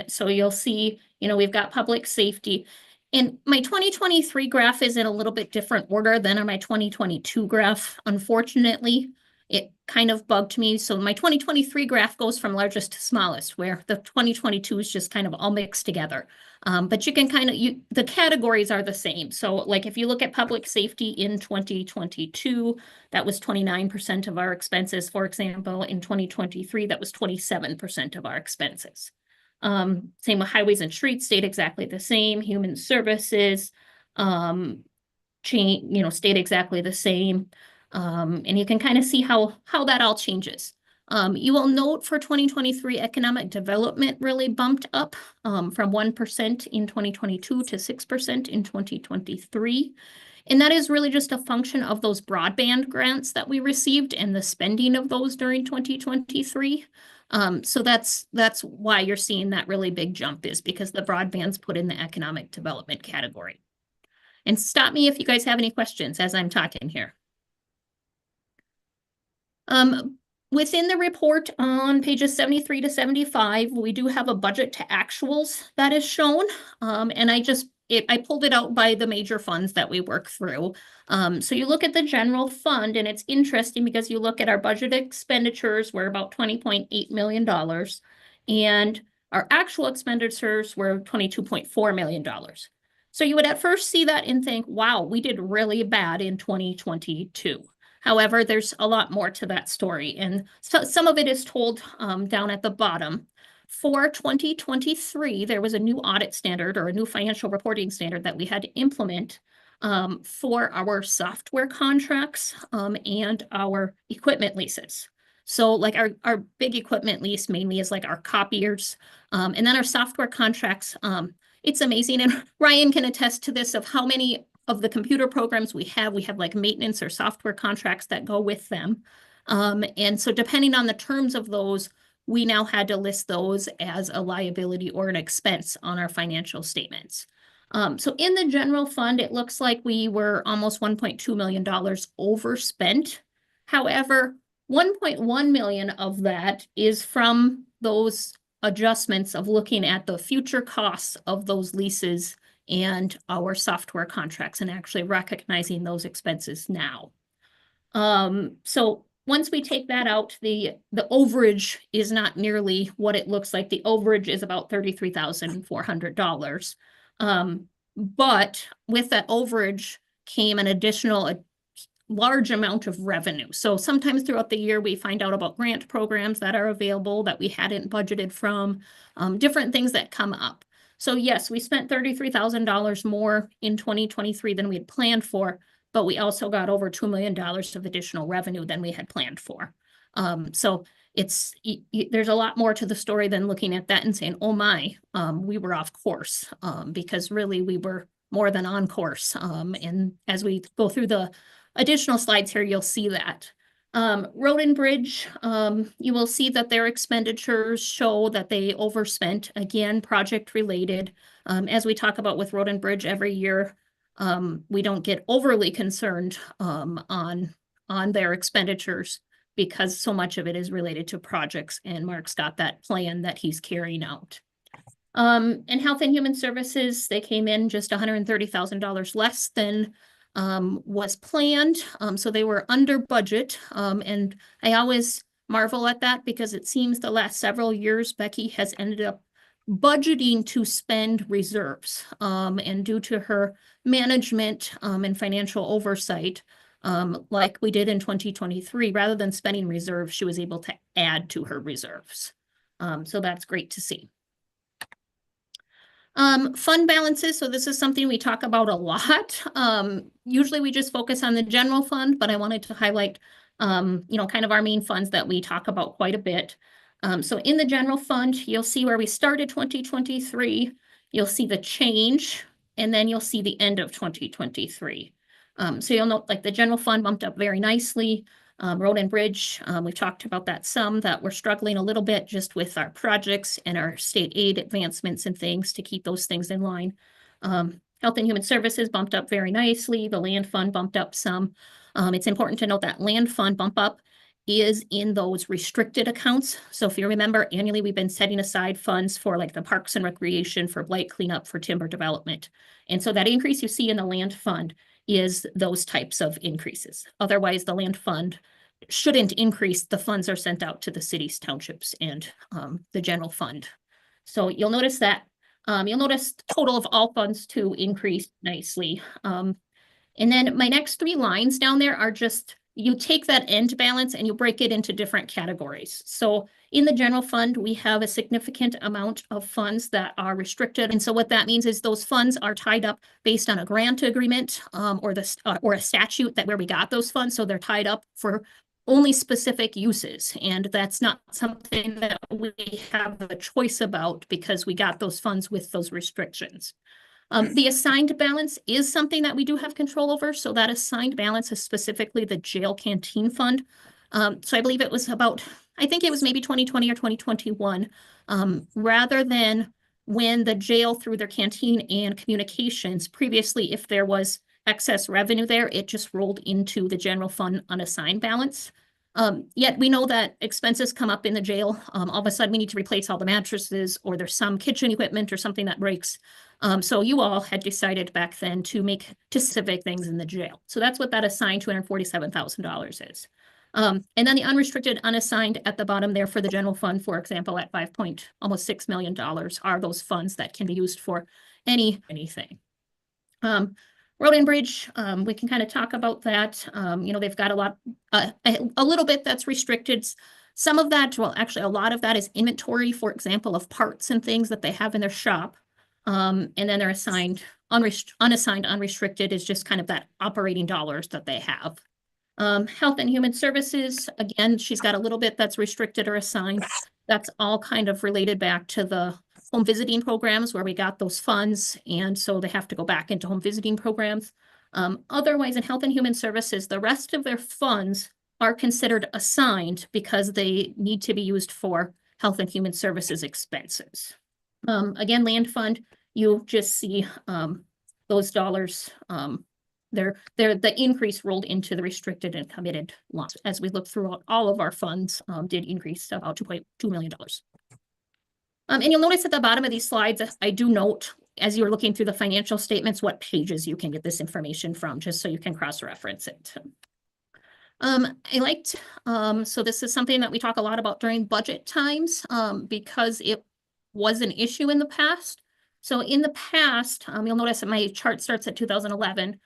so you'll see, we've got public safety. And my 2023 graph is in a little bit different order than on my 2022 graph. Unfortunately, it kind of bugged me. So my 2023 graph goes from largest to smallest, where the 2022 is just kind of all mixed together. But you can kind of, the categories are the same. So like if you look at public safety in 2022, that was 29% of our expenses. For example, in 2023, that was 27% of our expenses. Same with highways and streets, stayed exactly the same. Human services, stayed exactly the same. And you can kind of see how that all changes. You will note for 2023, economic development really bumped up from 1% in 2022 to 6% in 2023. And that is really just a function of those broadband grants that we received and the spending of those during 2023. So that's why you're seeing that really big jump, is because the broadband's put in the economic development category. And stop me if you guys have any questions as I'm talking here. Within the report on pages 73 to 75, we do have a budget to actuals that is shown. And I pulled it out by the major funds that we work through. So you look at the general fund, and it's interesting because you look at our budget expenditures were about $20.8 million, and our actual expenditures were $22.4 million. So you would at first see that and think, wow, we did really bad in 2022. However, there's a lot more to that story, and so some of it is told down at the bottom. For 2023, there was a new audit standard or a new financial reporting standard that we had to implement for our software contracts and our equipment leases. So like our big equipment lease mainly is like our copiers, and then our software contracts. It's amazing, and Ryan can attest to this, of how many of the computer programs we have like maintenance or software contracts that go with them. And so depending on the terms of those, we now had to list those as a liability or an expense on our financial statements. So in the general fund, it looks like we were almost $1.2 million overspent. However, 1.1 million of that is from those adjustments of looking at the future costs of those leases and our software contracts, and actually recognizing those expenses now. So once we take that out, the overage is not nearly what it looks like. The overage is about $33,400. But with that overage came an additional large amount of revenue. So sometimes throughout the year, we find out about grant programs that are available that we hadn't budgeted from, different things that come up. So yes, we spent $33,000 more in 2023 than we had planned for, but we also got over $2 million of additional revenue than we had planned for. So there's a lot more to the story than looking at that and saying, oh my, we were off course, because really we were more than on course. And as we go through the additional slides here, you'll see that. Road and Bridge, you will see that their expenditures show that they overspent, again, project related. As we talk about with Road and Bridge every year, we don't get overly concerned on their expenditures because so much of it is related to projects, and Mark's got that plan that he's carrying out. And Health and Human Services, they came in just $130,000 less than was planned. So they were under budget. And I always marvel at that because it seems the last several years, Becky has ended up budgeting to spend reserves. And due to her management and financial oversight, like we did in 2023, rather than spending reserves, she was able to add to her reserves. So that's great to see. Fund balances. So this is something we talk about a lot. Usually we just focus on the general fund, but I wanted to highlight, kind of our main funds that we talk about quite a bit. So in the general fund, you'll see where we started 2023. You'll see the change, and then you'll see the end of 2023. So you'll note like the general fund bumped up very nicely. Road and Bridge, we talked about that some, that we're struggling a little bit just with our projects and our state aid advancements and things to keep those things in line. Health and Human Services bumped up very nicely. The land fund bumped up some. It's important to note that land fund bump up is in those restricted accounts. So if you remember, annually, we've been setting aside funds for like the parks and recreation, for blight cleanup, for timber development. And so that increase you see in the land fund is those types of increases. Otherwise, the land fund shouldn't increase. The funds are sent out to the cities, townships, and the general fund. So you'll notice that, you'll notice total of all funds to increase nicely. And then my next 3 lines down there are just, you take that end balance and you break it into different categories. So in the general fund, we have a significant amount of funds that are restricted. And so what that means is those funds are tied up based on a grant agreement or a statute that where we got those funds. So they're tied up for only specific uses. And that's not something that we have a choice about because we got those funds with those restrictions. The assigned balance is something that we do have control over. So that assigned balance is specifically the jail canteen fund. So I believe it was about, I think it was maybe 2020 or 2021, rather than when the jail through their canteen and communications previously, if there was excess revenue there, it just rolled into the general fund unassigned balance. Yet we know that expenses come up in the jail. All of a sudden we need to replace all the mattresses, or there's some kitchen equipment or something that breaks. So you all had decided back then to make specific things in the jail. So that's what that assigned $247,000 is. And then the unrestricted unassigned at the bottom there for the general fund, for example, at almost $6 million are those funds that can be used for anything. Road and bridge, we can kind of talk about that. You know, they've got a little bit that's restricted. Some of that, well, actually a lot of that is inventory, for example, of parts and things that they have in their shop. And then they're assigned, unassigned, unrestricted is just kind of that operating dollars that they have. Health and Human Services, again, she's got a little bit that's restricted or assigned. That's all kind of related back to the home visiting programs where we got those funds. And so they have to go back into home visiting programs. Otherwise, in Health and Human Services, the rest of their funds are considered assigned because they need to be used for Health and Human Services expenses. Again, land fund, you just see those dollars, the increase rolled into the restricted and committed loss. As we look through all of our funds, did increase about $2.2 million. And you'll notice at the bottom of these slides, I do note as you're looking through the financial statements, what pages you can get this information from, just so you can cross-reference it. I liked, so this is something that we talk a lot about during budget times because it was an issue in the past. So in the past, you'll notice that my chart starts at 2011,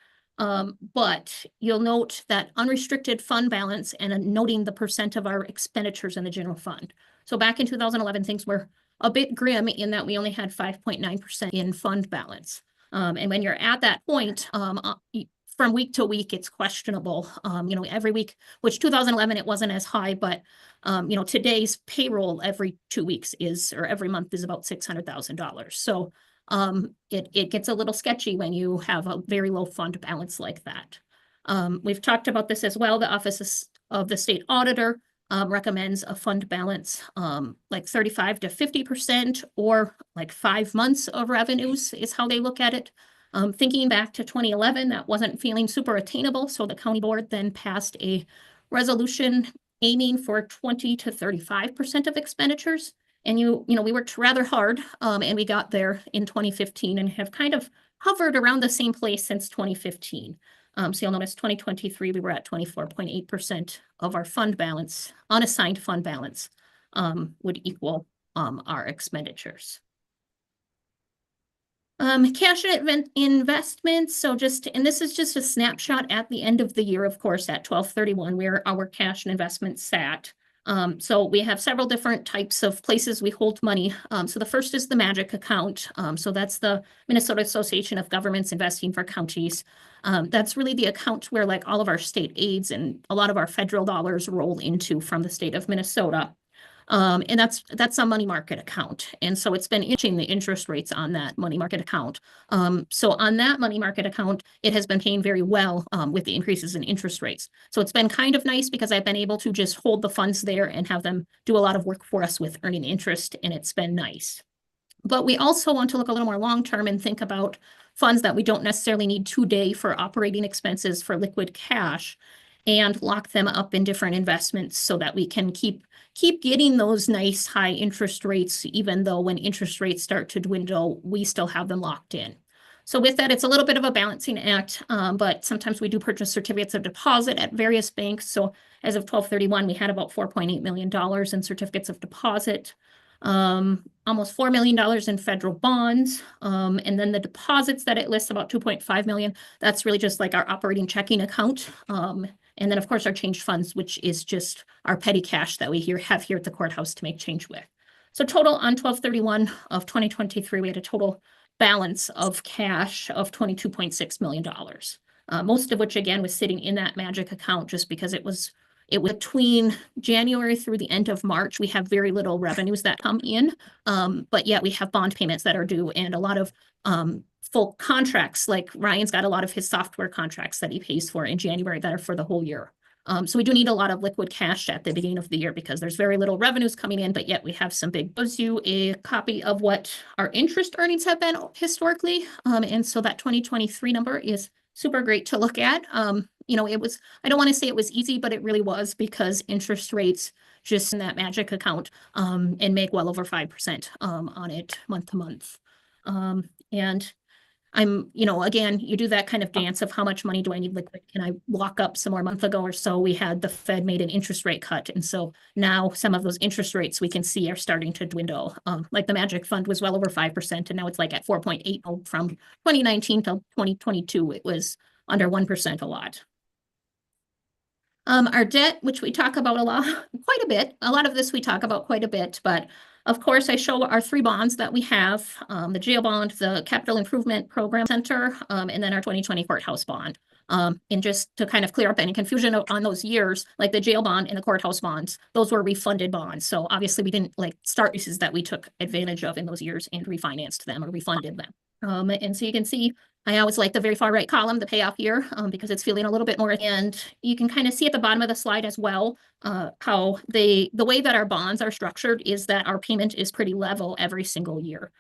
but you'll note that unrestricted fund balance and noting the percent of our expenditures in the general fund. So back in 2011, things were a bit grim in that we only had 5.9% in fund balance. And when you're at that point, from week to week, it's questionable. You know, every week, which 2011, it wasn't as high, but you know, today's payroll every 2 weeks is, or every month is about $600,000. So it gets a little sketchy when you have a very low fund balance like that. We've talked about this as well. The Office of the State Auditor recommends a fund balance like 35 to 50% or like 5 months of revenues is how they look at it. Thinking back to 2011, that wasn't feeling super attainable. So the county board then passed a resolution aiming for 20 to 35% of expenditures. And you know, we worked rather hard and we got there in 2015 and have kind of hovered around the same place since 2015. So you'll notice 2023, we were at 24.8% of our fund balance, unassigned fund balance would equal our expenditures. Cash and investments. So and this is just a snapshot at the end of the year, of course, at 12/31, where our cash and investments sat. So we have several different types of places we hold money. So the first is the MAGIC account. So that's the Minnesota Association of Governments Investing for Counties. That's really the account where like all of our state aids and a lot of our federal dollars roll into from the state of Minnesota. And that's a money market account. And so it's been inching the interest rates on that money market account. So on that money market account, it has been paying very well with the increases in interest rates. So it's been kind of nice because I've been able to just hold the funds there and have them do a lot of work for us with earning interest, and it's been nice. But we also want to look a little more long-term and think about funds that we don't necessarily need today for operating expenses for liquid cash. and lock them up in different investments so that we can keep getting those nice high interest rates, even though when interest rates start to dwindle, we still have them locked in. So with that, it's a little bit of a balancing act, but sometimes we do purchase certificates of deposit at various banks. So as of 12/31, we had about $4.8 million in certificates of deposit, almost $4 million in federal bonds. And then the deposits that it lists, about 2.5 million, that's really just like our operating checking account. And then of course our change funds, which is just our petty cash that we have here at the courthouse to make change with. So total on 12/31 of 2023, we had a total balance of cash of $22.6 million. Most of which again was sitting in that magic account just because it was between January through the end of March. We have very little revenues that come in, but yet we have bond payments that are due and a lot of full contracts. Like Ryan's got a lot of his software contracts that he pays for in January that are for the whole year. So we do need a lot of liquid cash at the beginning of the year because there's very little revenues coming in, but yet we have some big. Gives you a copy of what our interest earnings have been historically. And so that 2023 number is super great to look at. You know, I don't want to say it was easy, but it really was because interest rates just in that magic account and make well over 5% on it month to month. And you know, again, you do that kind of dance of how much money do I need liquid? Can I lock up some more? A month ago or so, we had the Fed made an interest rate cut. And so now some of those interest rates we can see are starting to dwindle. Like the Magic Fund was well over 5%, and now it's like at 4.8 from 2019 till 2022. It was under 1% a lot. Our debt, which we talk about quite a bit. A lot of this we talk about quite a bit, but of course, I show our 3 bonds that we have, the jail bond, the capital improvement program center, and then our 2020 courthouse bond. And just to kind of clear up any confusion on those years, like the jail bond and the courthouse bonds, those were refunded bonds. So obviously we didn't like start pieces that we took advantage of in those years and refinanced them or refunded them. And so you can see, I always like the very far right column, the payoff year, because it's feeling a little bit more. And you can kind of see at the bottom of the slide as well, how the way that our bonds are structured is that our payment is pretty level every single year.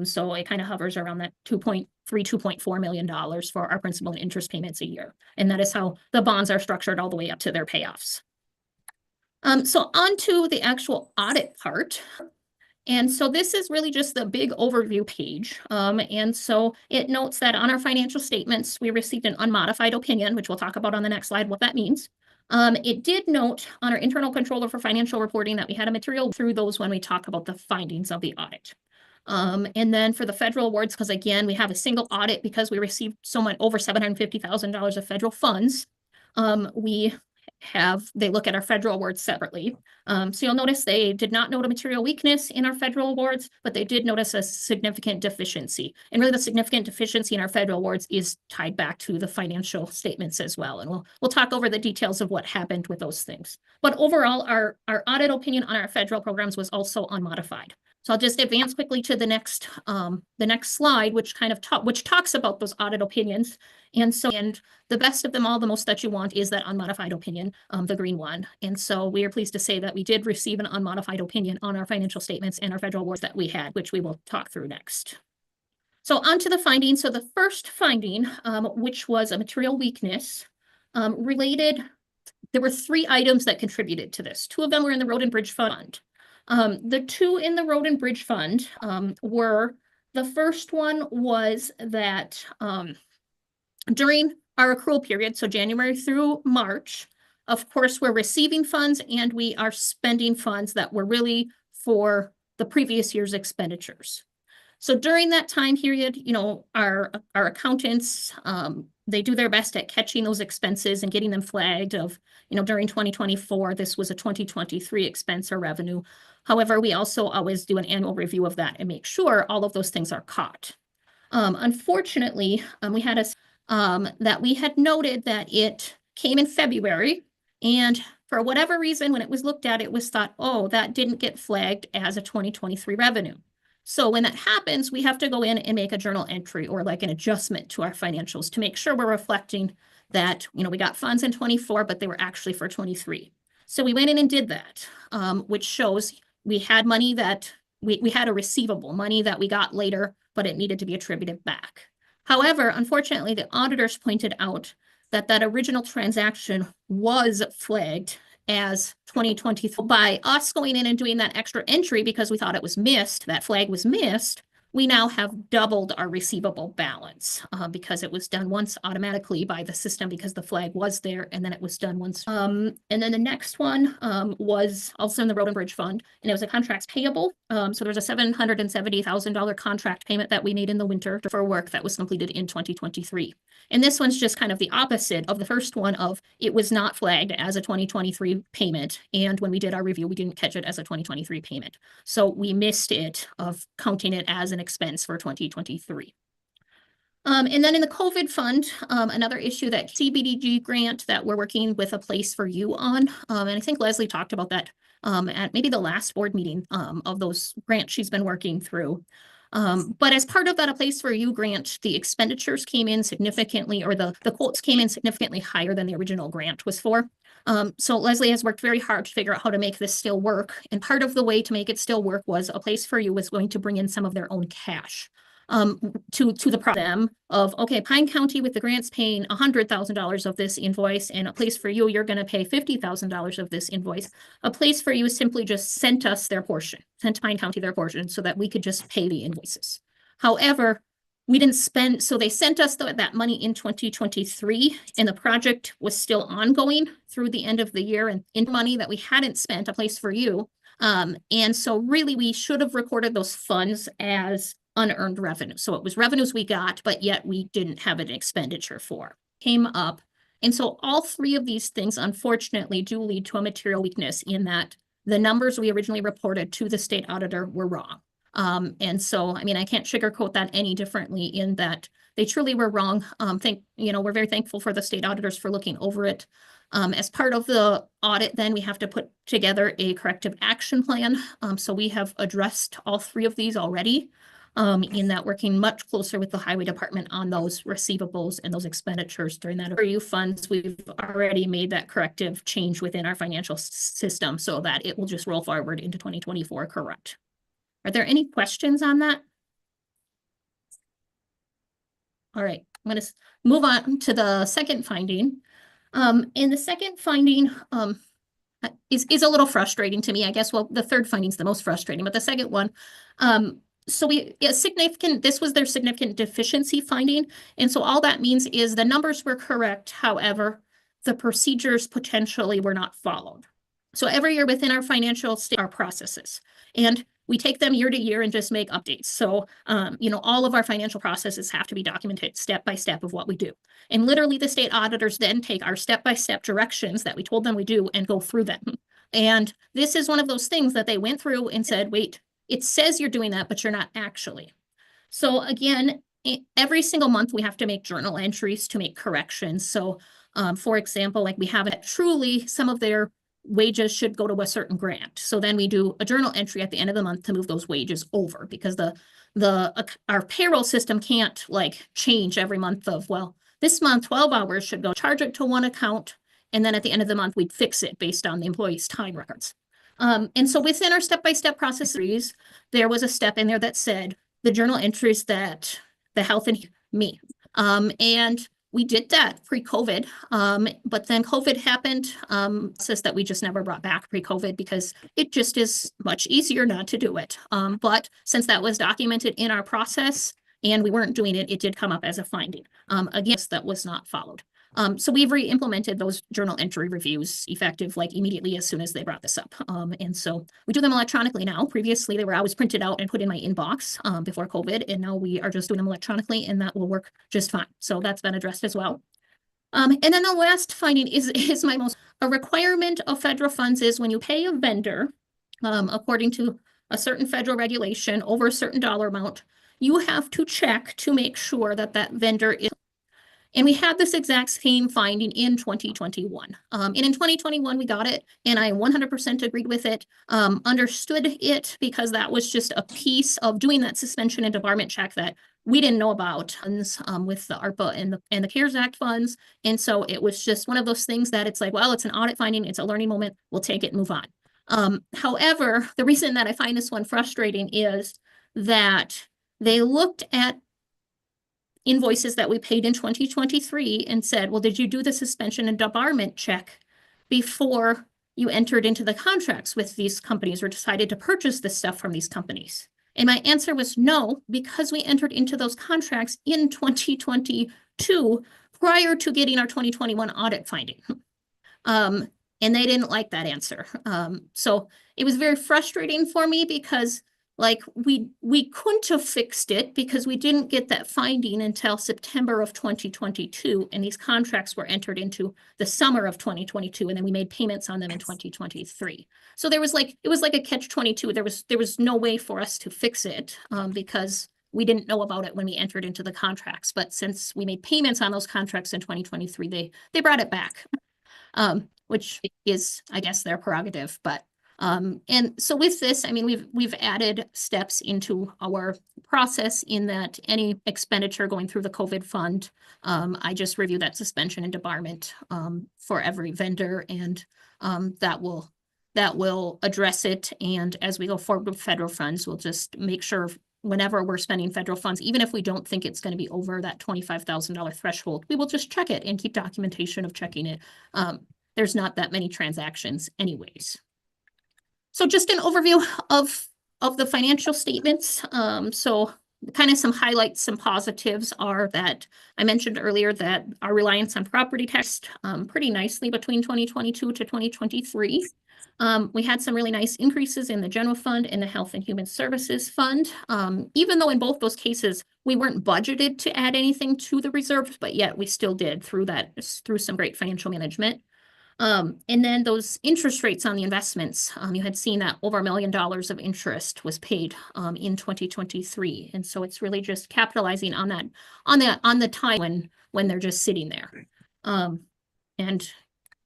So it kind of hovers around that $2.4 million for our principal and interest payments a year. And that is how the bonds are structured all the way up to their payoffs. So on to the actual audit part. And so this is really just the big overview page. And so it notes that on our financial statements, we received an unmodified opinion, which we'll talk about on the next slide, what that means. It did note on our internal controller for financial reporting that we had a material through those when we talk about the findings of the audit. And then for the federal awards, because again, we have a single audit because we received so much over $750,000 of federal funds. They look at our federal awards separately. So you'll notice they did not note a material weakness in our federal awards, but they did notice a significant deficiency. And really the significant deficiency in our federal awards is tied back to the financial statements as well. And we'll talk over the details of what happened with those things. But overall, our audit opinion on our federal programs was also unmodified. So I'll just advance quickly to the next slide, which kind of talks about those audit opinions. And the best of them all, the most that you want is that unmodified opinion, the green one. And so we are pleased to say that we did receive an unmodified opinion on our financial statements and our federal awards that we had, which we will talk through next. So on to the findings. So the first finding, which was a material weakness, there were 3 items that contributed to this. 2 of them were in the Road and Bridge Fund. The 2 in the Road and Bridge Fund were, the first one was that during our accrual period, so January through March, of course, we're receiving funds and we are spending funds that were really for the previous year's expenditures. So during that time period, you know, our accountants, they do their best at catching those expenses and getting them flagged of, you know, during 2024, this was a 2023 expense or revenue. However, we also always do an annual review of that and make sure all of those things are caught. Unfortunately, we had that we had noted that it came in February, and for whatever reason, when it was looked at, it was thought, oh, that didn't get flagged as a 2023 revenue. So when that happens, we have to go in and make a journal entry or like an adjustment to our financials to make sure we're reflecting that, you know, we got funds in 24, but they were actually for 23. So we went in and did that, which shows we had money that we had a receivable money that we got later, but it needed to be attributed back. However, unfortunately, the auditors pointed out that that original transaction was flagged as 2020 by us going in and doing that extra entry because we thought it was missed, that flag was missed. We now have doubled our receivable balance because it was done once automatically by the system because the flag was there, and then it was done once. And then the next one was also in the Road and Bridge Fund, and it was a contracts payable. So there was a $770,000 contract payment that we made in the winter for work that was completed in 2023. And this one's just kind of the opposite of the first one of it was not flagged as a 2023 payment. And when we did our review, we didn't catch it as a 2023 payment. So we missed it of counting it as an expense for 2023. And then in the COVID fund, another issue that CBDG grant that we're working with A Place for You on, and I think Leslie talked about that at maybe the last board meeting of those grants she's been working through. But as part of that A Place for You grant, the expenditures came in significantly, or the quotes came in significantly higher than the original grant was for. So Leslie has worked very hard to figure out how to make this still work. And part of the way to make it still work was A Place for You was going to bring in some of their own cash to the problem of, okay, Pine County with the grants paying $100,000 of this invoice, and A Place for You, you're going to pay $50,000 of this invoice. A Place for You simply just sent us their portion, sent Pine County their portion so that we could just pay the invoices. However, we didn't spend, so they sent us that money in 2023, and the project was still ongoing through the end of the year, and in money that we hadn't spent, A Place for You. And so really we should have recorded those funds as unearned revenue. So it was revenues we got, but yet we didn't have an expenditure for. Came up. And so all three of these things, unfortunately, do lead to a material weakness in that the numbers we originally reported to the state auditor were wrong. And so, I mean, I can't sugarcoat that any differently in that they truly were wrong. We're very thankful for the state auditors for looking over it. As part of the audit, then we have to put together a corrective action plan. So we have addressed all three of these already. In that working much closer with the highway department on those receivables and those expenditures during that. For you funds, we've already made that corrective change within our financial system so that it will just roll forward into 2024, correct? Are there any questions on that? All right, I'm going to move on to the second finding. And the second finding is a little frustrating to me. I guess, well, the third finding is the most frustrating, but the second one, so this was their significant deficiency finding. And so all that means is the numbers were correct. However, the procedures potentially were not followed. So every year within our financial our processes, and we take them year to year and just make updates. So, all of our financial processes have to be documented step by step of what we do. And literally the state auditors then take our step-by-step directions that we told them we do and go through them. And this is one of those things that they went through and said, wait, it says you're doing that, but you're not actually. So again, every single month we have to make journal entries to make corrections. So for example, like we have it truly some of their wages should go to a certain grant. So then we do a journal entry at the end of the month to move those wages over because our payroll system can't like change every month of, well, this month 12 hours should go, charge it to one account. And then at the end of the month, we'd fix it based on the employee's time records. And so within our step-by-step processes, there was a step in there that said the journal entries that the health and me. And we did that pre-COVID, but then COVID happened, says that we just never brought back pre-COVID because it just is much easier not to do it. But since that was documented in our process and we weren't doing it, it did come up as a finding. Again, that was not followed. So we've re-implemented those journal entry reviews effective like immediately as soon as they brought this up. And so we do them electronically now. Previously, they were always printed out and put in my inbox before COVID. And now we are just doing them electronically and that will work just fine. So that's been addressed as well. And then the last finding is a requirement of federal funds is when you pay a vendor, according to a certain federal regulation over a certain dollar amount, you have to check to make sure that that vendor is. And we had this exact same finding in 2021. And in 2021, we got it, and I 100% agreed with it, understood it, because that was just a piece of doing that suspension and debarment check that we didn't know about with the ARPA and the CARES Act funds. And so it was just one of those things that it's like, well, it's an audit finding, it's a learning moment, we'll take it and move on. However, the reason that I find this one frustrating is that they looked at invoices that we paid in 2023 and said, well, did you do the suspension and debarment check before you entered into the contracts with these companies or decided to purchase this stuff from these companies? And my answer was no, because we entered into those contracts in 2022 prior to getting our 2021 audit finding. And they didn't like that answer. So it was very frustrating for me because like we couldn't have fixed it because we didn't get that finding until September of 2022. And these contracts were entered into the summer of 2022. And then we made payments on them in 2023. So there was like, it was like a catch-22. There was no way for us to fix it because we didn't know about it when we entered into the contracts. But since we made payments on those contracts in 2023, they brought it back, which is, I guess, their prerogative. But and so with this, I mean, we've added steps into our process in that any expenditure going through the COVID fund, I just review that suspension and debarment for every vendor, and that will address it. And as we go forward with federal funds, we'll just make sure whenever we're spending federal funds, even if we don't think it's going to be over that $25,000 threshold, we will just check it and keep documentation of checking it. There's not that many transactions anyways. So just an overview of the financial statements. So kind of some highlights, some positives are that I mentioned earlier that our reliance on property tax pretty nicely between 2022 to 2023. We had some really nice increases in the general fund and the health and human services fund. Even though in both those cases, we weren't budgeted to add anything to the reserves, but yet we still did through some great financial management. And then those interest rates on the investments, you had seen that over $1 million of interest was paid in 2023. And so it's really just capitalizing on that, on the time when they're just sitting there. And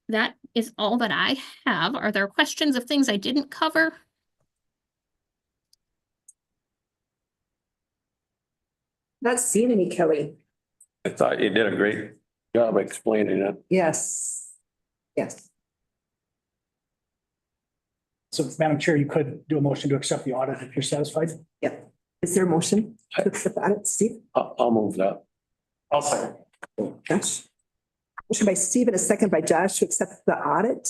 that is all that I have. Are there questions of things I didn't cover? Not seeing any, Kelly. I thought you did a great job explaining it. Yes. Yes. So Madam Chair, you could do a motion to accept the audit if you're satisfied. Yep. Is there a motion to accept the audit, Steve? I'll move that. I'll second. Josh. Motion by Steve and a second by Josh to accept the audit.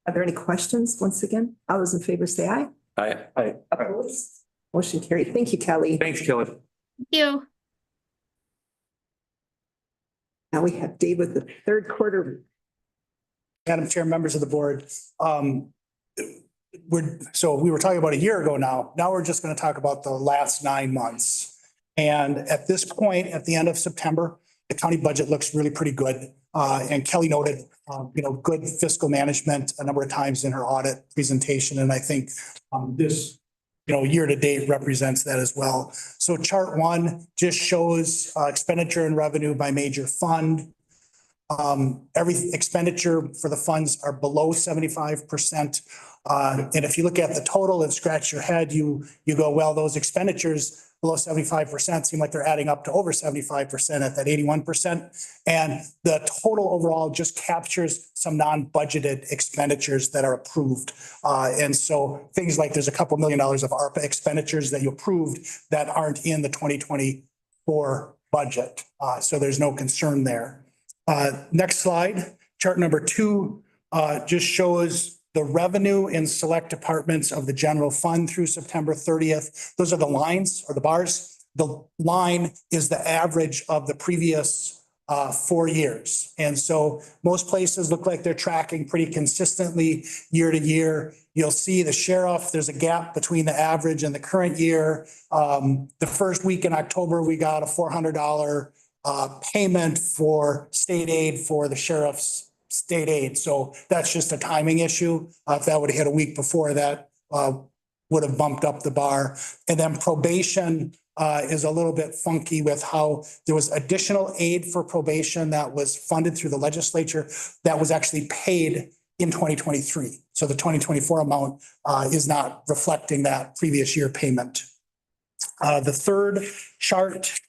Are there any questions? Once again, all those in favor say aye. Aye. Opposed? Motion carried. Thank you, Kelly. Thanks, Kelly. Thank you. Now we have Dave with the third quarter. Madam Chair, members of the board, we were talking about a year ago now. Now we're just going to talk about the last 9 months. And at this point, at the end of September, the county budget looks really pretty good. And Kelly noted, good fiscal management a number of times in her audit presentation. And I think this, year to date represents that as well. So chart 1 just shows expenditure and revenue by major fund. Every expenditure for the funds are below 75%. And if you look at the total and scratch your head, you go, well, those expenditures below 75% seem like they're adding up to over 75% at that 81%. And the total overall just captures some non-budgeted expenditures that are approved. And so things like there's a couple $1 million of ARPA expenditures that you approved that aren't in the 2024 budget. So there's no concern there. Next slide, chart number 2 just shows the revenue in select departments of the general fund through September 30th. Those are the lines or the bars. The line is the average of the previous 4 years. And so most places look like they're tracking pretty consistently year to year. You'll see the sheriff, there's a gap between the average and the current year. The first week in October, we got a $400 payment for state aid for the sheriff's state aid. So that's just a timing issue. If that would have hit a week before, that would have bumped up the bar. And then probation is a little bit funky with how there was additional aid for probation that was funded through the legislature that was actually paid in 2023. So the 2024 amount is not reflecting that previous year payment. The third chart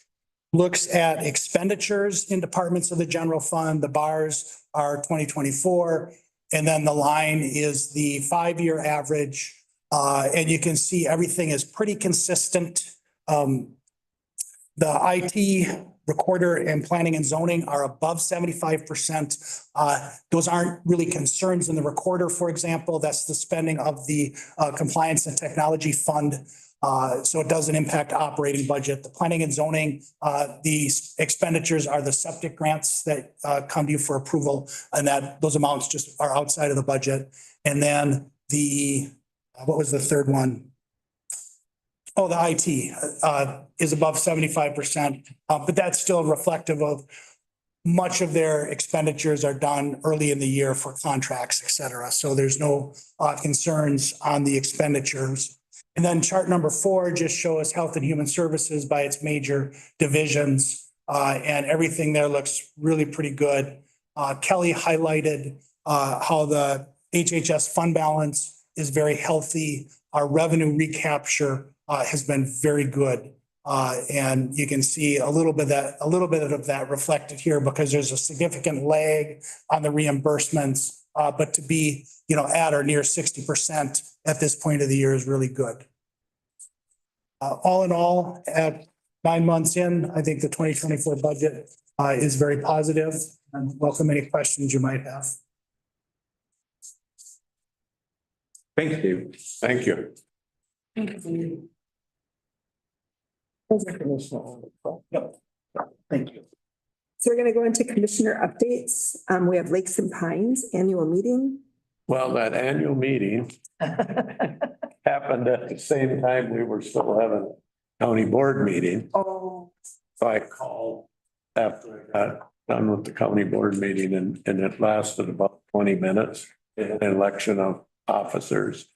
looks at expenditures in departments of the general fund. The bars are 2024, and then the line is the 5-year average. And you can see everything is pretty consistent. The IT recorder and planning and zoning are above 75%. Those aren't really concerns in the recorder, for example. That's the spending of the compliance and technology fund. So it doesn't impact operating budget. The planning and zoning, these expenditures are the septic grants that come to you for approval, and that those amounts just are outside of the budget. And then what was the third one? Oh, the IT is above 75%, but that's still reflective of much of their expenditures are done early in the year for contracts, et cetera. So there's no concerns on the expenditures. And then chart number 4 just shows health and human services by its major divisions. And everything there looks really pretty good. Kelly highlighted how the HHS fund balance is very healthy. Our revenue recapture has been very good. And you can see a little bit of that reflected here because there's a significant lag on the reimbursements. But to be, at or near 60% at this point of the year is really good. All in all, at 9 months in, I think the 2024 budget is very positive, and welcome any questions you might have. Thanks, Dave. Thank you. Yep. Thank you. So we're going to go into commissioner updates. We have Lakes and Pines annual meeting. Well, that annual meeting happened at the same time we were still having a county board meeting. Oh. So I called after I got done with the county board meeting and it lasted about 20 minutes. An election of officers.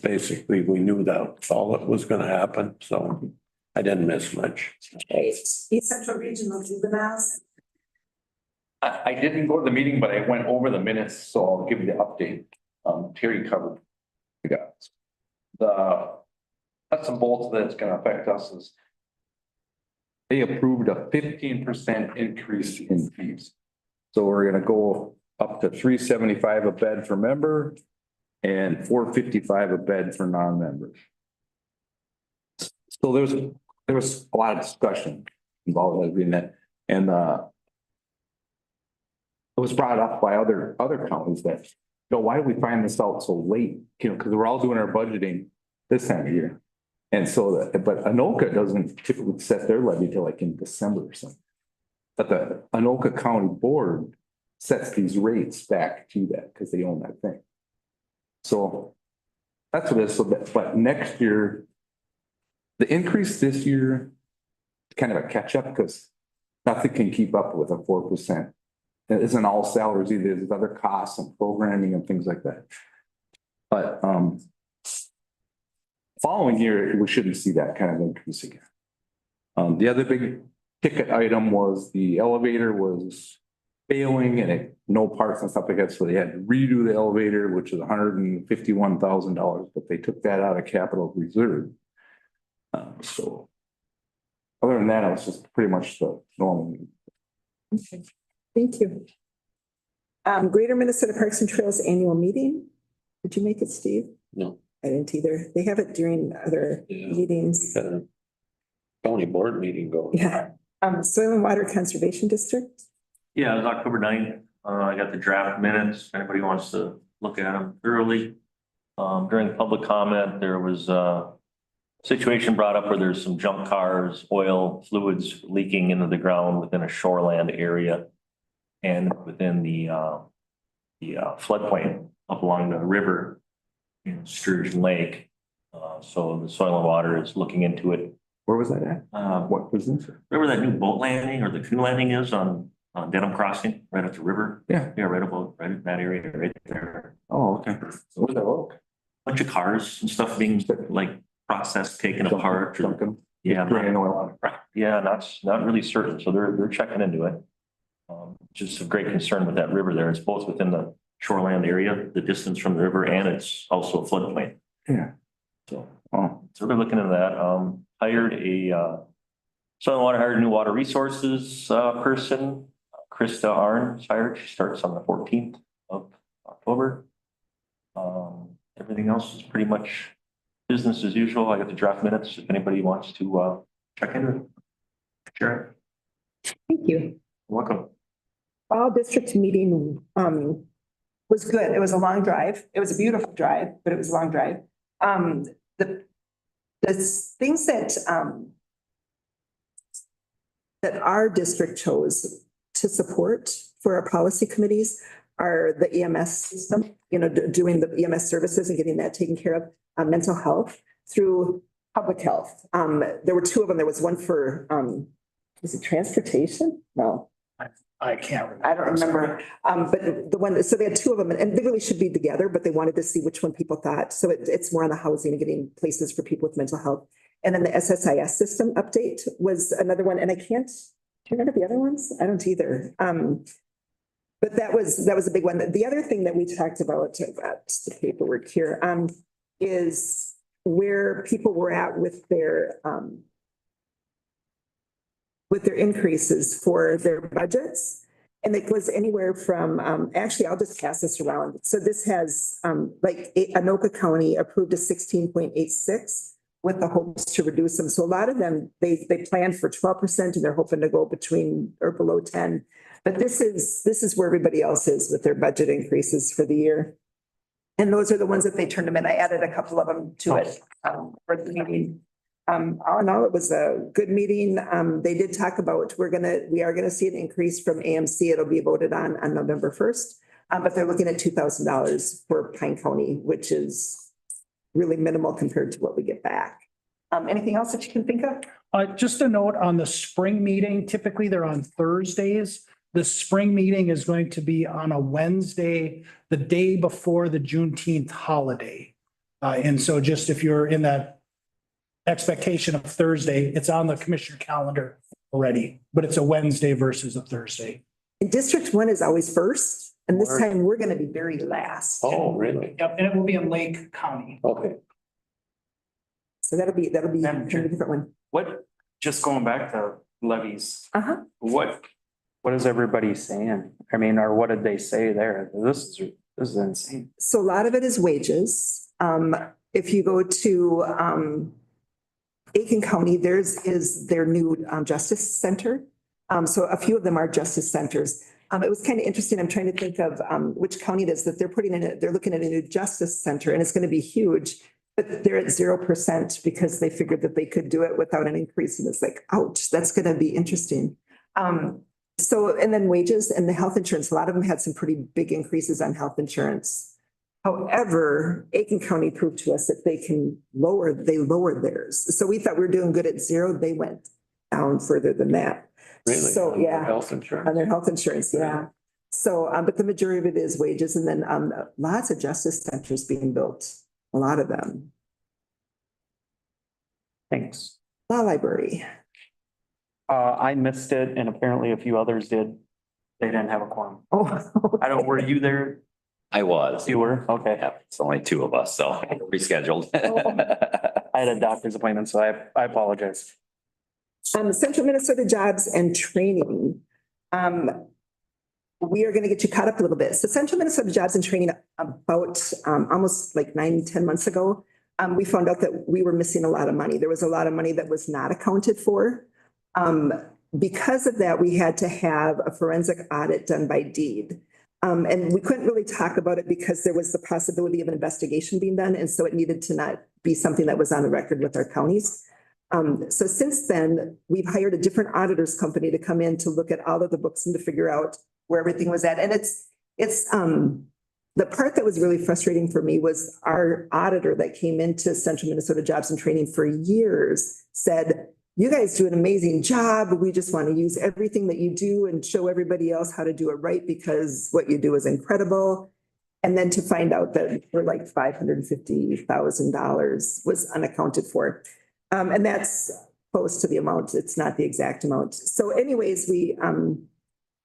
Basically, we knew that's all that was going to happen. So I didn't miss much. Right. East Central Regional Juveniles. I didn't go to the meeting, but I went over the minutes, so I'll give you the update. Terry covered. We got the nuts and bolts that's gonna affect us is they approved a 15% increase in fees. So we're gonna go up to $375 a bed for member and $455 a bed for non-members. So there was a lot of discussion involved in that, and it was brought up by other counties that, why do we find this out so late? Because we're all doing our budgeting this time of year. And so, but Anoka doesn't typically set their levy till like in December or something. But the Anoka County Board sets these rates back to that because they own that thing. So that's what it is. So but next year, the increase this year is kind of a catch up because nothing can keep up with a 4%. It isn't all salaries either. There's other costs and programming and things like that. But following year, we shouldn't see that kind of increase again. The other big ticket item was the elevator was failing and no parts and stuff like that. So they had to redo the elevator, which is $151,000, but they took that out of capital reserve. So other than that, it was just pretty much the normal. Okay. Thank you. Greater Minnesota Parks and Trails annual meeting. Did you make it, Steve? No. I didn't either. They have it during other meetings. County board meeting going. Yeah. Soil and Water Conservation District. Yeah, it was October 9th. I got the draft minutes. If anybody wants to look at them thoroughly. During public comment, there was a situation brought up where there's some junk cars, oil fluids leaking into the ground within a shoreland area. And within the floodplain up along the river in Sturgeon Lake. So the Soil and Water is looking into it. Where was that at? What was this? Remember that new boat landing or the canoe landing is on Denham Crossing, right at the river? Yeah. Yeah, right in that area right there. Oh, okay. So where's that look? Bunch of cars and stuff being like processed, taken apart. Or, yeah, not really certain. So they're checking into it. Just a great concern with that river there. It's both within the shoreland area, the distance from the river, and it's also a floodplain. Yeah. So they're looking into that. Hired a Soil and Water hired a new water resources person. Krista Arn's hired. She starts on the 14th of October. Everything else is pretty much business as usual. I got the draft minutes if anybody wants to check into it. Sure. Thank you. Welcome. Fall district meeting, was good. It was a long drive. It was a beautiful drive, but it was a long drive. The things that, that our district chose to support for our policy committees are the EMS system, you know, doing the EMS services and getting that taken care of, mental health through public health. There were two of them. There was one for, was it transportation? No. I can't remember. I don't remember. But the one, so they had two of them and they really should be together, but they wanted to see which one people thought. So it's more on the housing and getting places for people with mental health. And then the SSIS system update was another one. And I can't, do you remember the other ones? I don't either. But that was a big one. The other thing that we talked about the paperwork here, is where people were at with their increases for their budgets. And it was anywhere from, actually, I'll just pass this around. So this has, like Anoka County approved a 16.86 with the hopes to reduce them. So a lot of them, they planned for 12% and they're hoping to go between or below 10. But this is where everybody else is with their budget increases for the year. And those are the ones that they turned them in. I added a couple of them to it for the meeting. All in all, it was a good meeting. They did talk about, we are gonna see an increase from AMC. It'll be voted on November 1st. But they're looking at $2,000 for Pine County, which is really minimal compared to what we get back. Anything else that you can think of? Just a note on the spring meeting, typically they're on Thursdays. The spring meeting is going to be on a Wednesday, the day before the Juneteenth holiday. And so just if you're in that expectation of Thursday, it's on the commissioner calendar already, but it's a Wednesday versus a Thursday. And District 1 is always first, and this time we're gonna be very last. Oh, really? Yep, and it will be in Lake County. Okay. So that'll be a different one. What, just going back to levies, Uh-huh. what is everybody saying? I mean, or what did they say there? This is insane. So a lot of it is wages. If you go to, Aiken County, is their new justice center. So a few of them are justice centers. It was kind of interesting. I'm trying to think of which county it is that they're putting in it. They're looking at a new justice center and it's going to be huge, but they're at 0% because they figured that they could do it without an increase. And it's like, ouch, that's going to be interesting. So, and then wages and the health insurance, a lot of them had some pretty big increases on health insurance. However, Aiken County proved to us that they lowered theirs. So we thought we were doing good at 0. They went down further than that. Really? So, yeah. Health insurance. On their health insurance, yeah. So, but the majority of it is wages and then lots of justice centers being built, a lot of them. Thanks. Law library. I missed it and apparently a few others did. They didn't have a quorum. Oh. I don't, were you there? I was. You were? Okay. Yeah, it's only two of us, so rescheduled. I had a doctor's appointment, so I apologize. Central Minnesota Jobs and Training. We are going to get you caught up a little bit. So Central Minnesota Jobs and Training, about almost like 9-10 months ago, we found out that we were missing a lot of money. There was a lot of money that was not accounted for. Because of that, we had to have a forensic audit done by deed. And we couldn't really talk about it because there was the possibility of an investigation being done. And so it needed to not be something that was on the record with our counties. So since then, we've hired a different auditors company to come in to look at all of the books and to figure out where everything was at. And it's the part that was really frustrating for me was our auditor that came into Central Minnesota Jobs and Training for years said, you guys do an amazing job. We just want to use everything that you do and show everybody else how to do it right because what you do is incredible. And then to find out that we're like $550,000 was unaccounted for. And that's close to the amount. It's not the exact amount. So anyways, we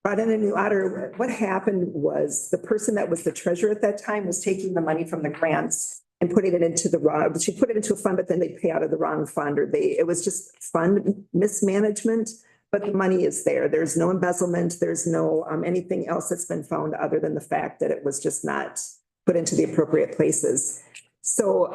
brought in a new auditor. What happened was the person that was the treasurer at that time was taking the money from the grants and putting it into the wrong, she put it into a fund, but then they pay out of the wrong fund or it was just fund mismanagement, but the money is there. There's no embezzlement. There's no anything else that's been found other than the fact that it was just not put into the appropriate places. So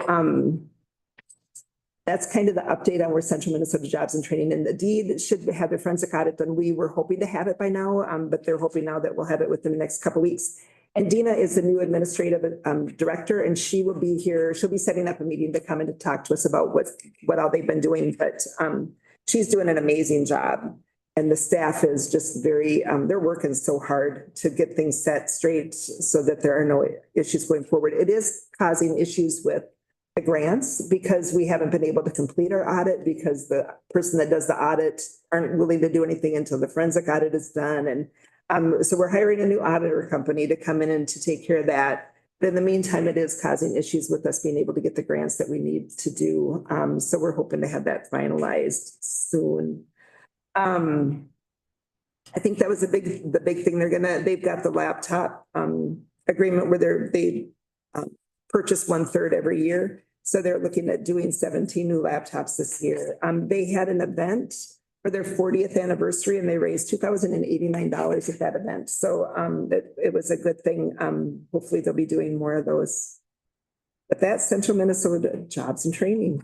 that's kind of the update on where Central Minnesota Jobs and Training, and the deed should have the forensic audit done. We were hoping to have it by now, but they're hoping now that we'll have it within the next couple of weeks. And Dina is the new administrative director, and she will be here. She'll be setting up a meeting to come in to talk to us about what all they've been doing. But she's doing an amazing job. And the staff is just very, they're working so hard to get things set straight so that there are no issues going forward. It is causing issues with the grants because we haven't been able to complete our audit because the person that does the audit aren't willing to do anything until the forensic audit is done. And so we're hiring a new auditor company to come in and to take care of that. But in the meantime, it is causing issues with us being able to get the grants that we need to do. So we're hoping to have that finalized soon. I think that was the big thing. They've got the laptop agreement where they purchase 1/3 every year. So they're looking at doing 17 new laptops this year. They had an event for their 40th anniversary and they raised $2,089 at that event. So it was a good thing. Hopefully they'll be doing more of those. But that's Central Minnesota Jobs and Training.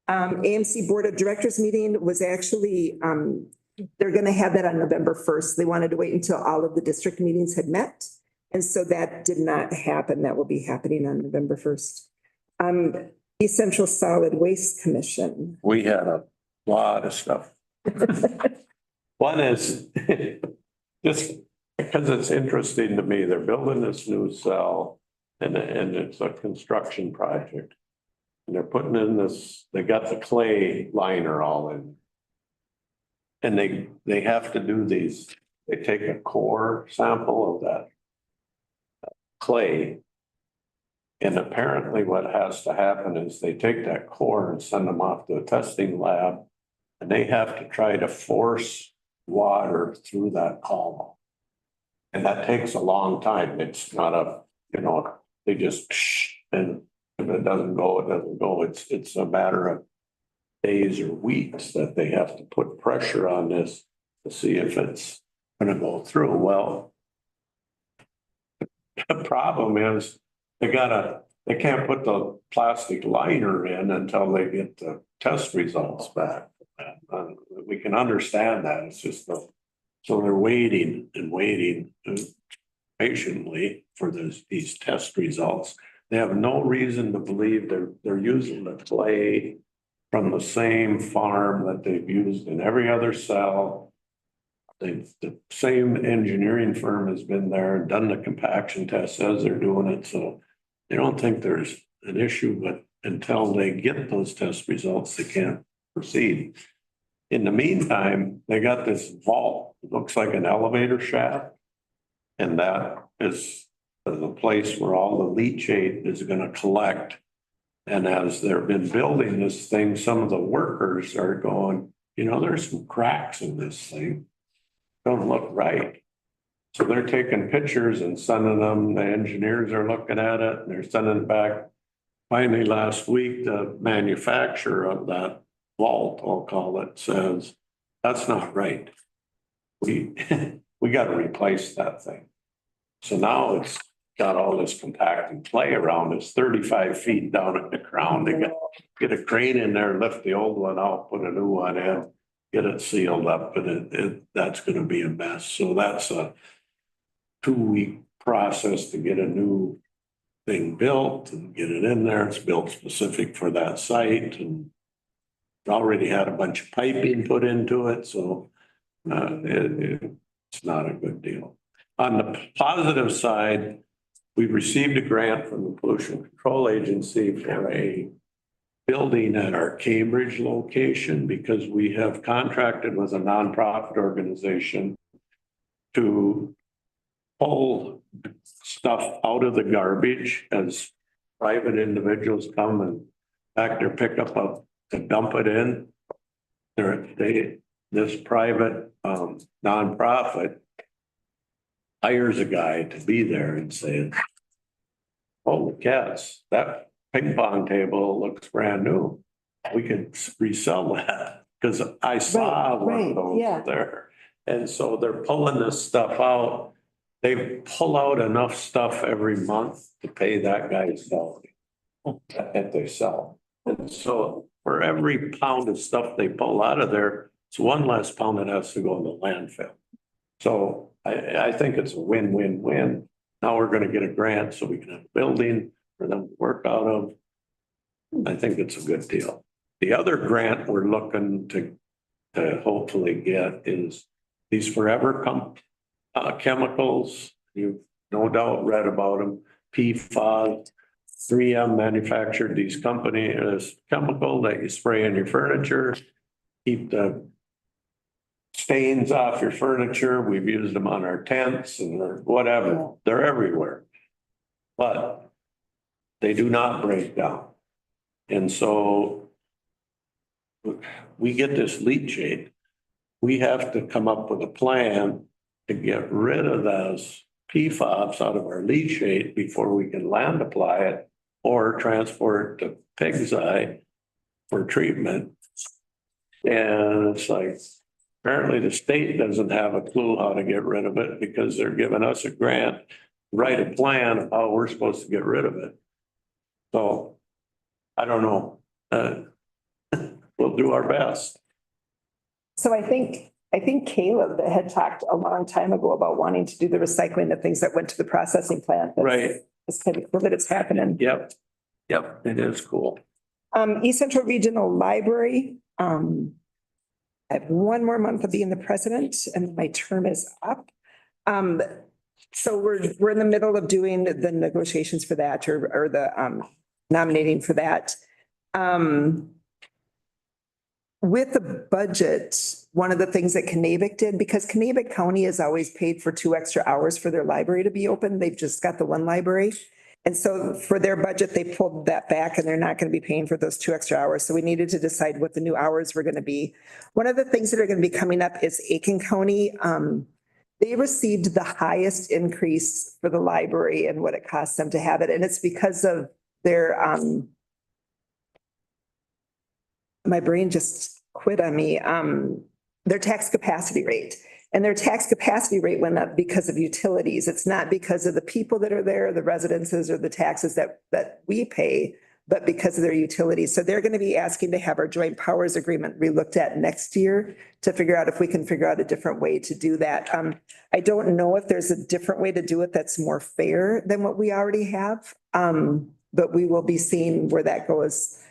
AMC Board of Directors meeting was actually, they're going to have that on November 1st. They wanted to wait until all of the district meetings had met. And so that did not happen. That will be happening on November 1st. East Central Solid Waste Commission. We had a lot of stuff. One is just because it's interesting to me, they're building this new cell and it's a construction project. And they're putting in this, they got the clay liner all in. And they have to do these, they take a core sample of that clay. And apparently what has to happen is they take that core and send them off to a testing lab. And they have to try to force water through that column. And that takes a long time. It's not they just and if it doesn't go, it doesn't go. It's a matter of days or weeks that they have to put pressure on this to see if it's going to go through. Well, the problem is they can't put the plastic liner in until they get the test results back. We can understand that. It's just so they're waiting and waiting patiently for these test results. They have no reason to believe they're using the clay from the same farm that they've used in every other cell. The same engineering firm has been there and done the compaction test, says they're doing it. So they don't think there's an issue, but until they get those test results, they can't proceed. In the meantime, they got this vault. It looks like an elevator shaft. And that is the place where all the leachate is going to collect. And as they've been building this thing, some of the workers are going, there's some cracks in this thing. Don't look right. So they're taking pictures and sending them. The engineers are looking at it and they're sending it back. Finally, last week, the manufacturer of that vault, I'll call it, says, that's not right. We got to replace that thing. So now it's got all this compacting clay around. It's 35 feet down in the ground. They get a crane in there, lift the old one out, put a new one in, get it sealed up, and that's going to be a mess. So that's a 2-week process to get a new thing built and get it in there. It's built specific for that site and already had a bunch of piping put into it. So it's not a good deal. On the positive side, we received a grant from the Pollution Control Agency for a building at our Cambridge location because we have contracted with a nonprofit organization to pull stuff out of the garbage as private individuals come and back their pickup up to dump it in. This private nonprofit hires a guy to be there and say, "Holy cats, that ping pong table looks brand new. We could resell that." Because I saw one of those there. And so they're pulling this stuff out. They pull out enough stuff every month to pay that guy's salary that they sell. And so for every pound of stuff they pull out of there, it's one less pound that has to go in the landfill. So I think it's a win-win-win. Now we're gonna get a grant so we can have a building for them to work out of. I think it's a good deal. The other grant we're looking to hopefully get is these forever chemicals. You've no doubt read about them. PFAS, 3M manufactured these this chemical that you spray in your furniture, keep the stains off your furniture. We've used them on our tents and whatever. They're everywhere. But they do not break down. And so we get this leachate. We have to come up with a plan to get rid of those PFAS out of our leachate before we can land apply it or transport it to Pig's Eye for treatment. And it's like, apparently the state doesn't have a clue how to get rid of it because they're giving us a grant, write a plan of how we're supposed to get rid of it. So I don't know. We'll do our best. So I think Caleb had talked a long time ago about wanting to do the recycling of things that went to the processing plant. Right. It's kind of cool that it's happening. Yep. It is cool. East Central Regional Library. I have one more month of being the president and my term is up. So we're in the middle of doing the negotiations for that or the nominating for that. With the budget, one of the things that Kanabec did, because Kanabec County has always paid for 2 extra hours for their library to be open. They've just got the one library. And so for their budget, they pulled that back and they're not going to be paying for those 2 extra hours. So we needed to decide what the new hours were going to be. One of the things that are going to be coming up is Aiken County. They received the highest increase for the library and what it costs them to have it. And it's because of their, my brain just quit on me, their tax capacity rate. And their tax capacity rate went up because of utilities. It's not because of the people that are there, the residences or the taxes that we pay, but because of their utilities. So they're going to be asking to have our joint powers agreement relooked at next year to figure out if we can figure out a different way to do that. I don't know if there's a different way to do it that's more fair than what we already have. But we will be seeing where that goes.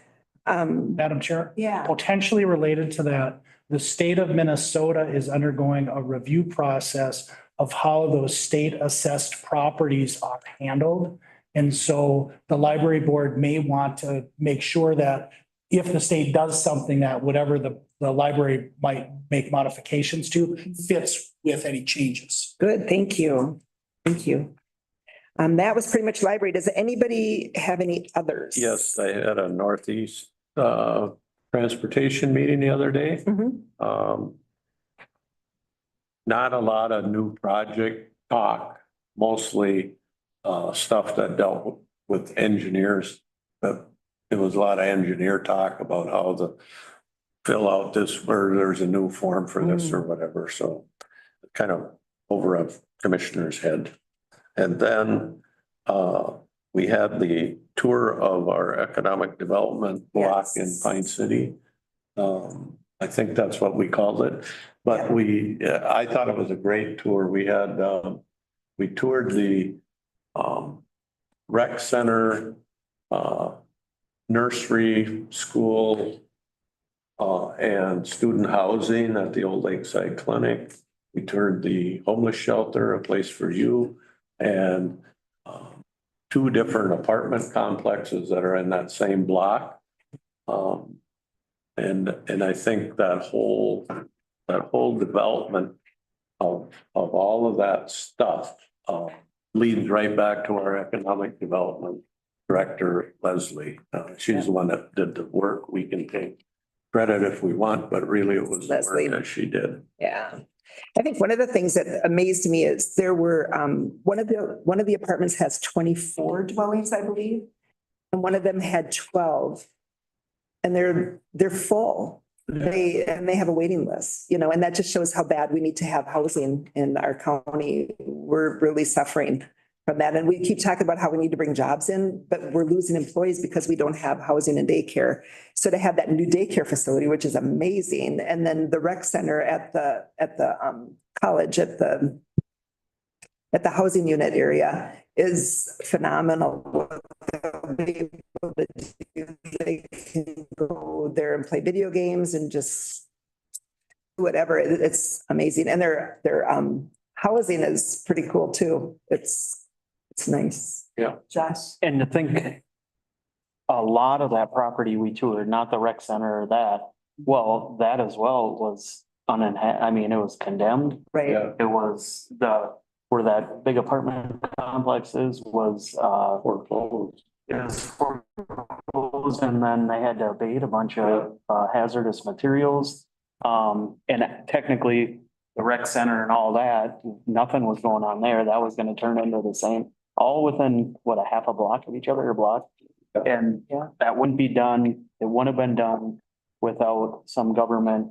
Madam Chair? Yeah. Potentially related to that, the state of Minnesota is undergoing a review process of how those state assessed properties are handled. And so the library board may want to make sure that if the state does something that whatever the library might make modifications to fits with any changes. Good, thank you. Thank you. That was pretty much library. Does anybody have any others? Yes, I had a Northeast transportation meeting the other day. Not a lot of new project talk, mostly stuff that dealt with engineers. But it was a lot of engineer talk about how to fill out this, where there's a new form for this or whatever. So kind of over a commissioner's head. And then we had the tour of our economic development block in Pine City. I think that's what we called it. But I thought it was a great tour. We had, we toured the rec center, nursery, school, and student housing at the old Lakeside Clinic. We toured the homeless shelter, A Place for You, and 2 different apartment complexes that are in that same block. And I think that whole development of all of that stuff leads right back to our economic development director, Leslie. She's the one that did the work. We can take credit if we want, but really it was Leslie that she did. Yeah. I think one of the things that amazed me is there were, one of the apartments has 24 dwellings, I believe. And one of them had 12. And they're full. They have a waiting list, you know, and that just shows how bad we need to have housing in our county. We're really suffering. from that. And we keep talking about how we need to bring jobs in, but we're losing employees because we don't have housing and daycare. So to have that new daycare facility, which is amazing, and then the rec center at the college at the housing unit area is phenomenal. They can go there and play video games and just whatever. It's amazing. And their housing is pretty cool too. It's nice. Yeah. Josh? And to think, a lot of that property we toured, not the rec center or that, well, that as well was I mean, it was condemned. Right. It was where that big apartment complex is was foreclosed. It was foreclosed, and then they had to abate a bunch of hazardous materials. And technically, the rec center and all that, nothing was going on there. That was gonna turn into the same, all within, what, a half a block of each other, or block? And that wouldn't be done, it wouldn't have been done without some government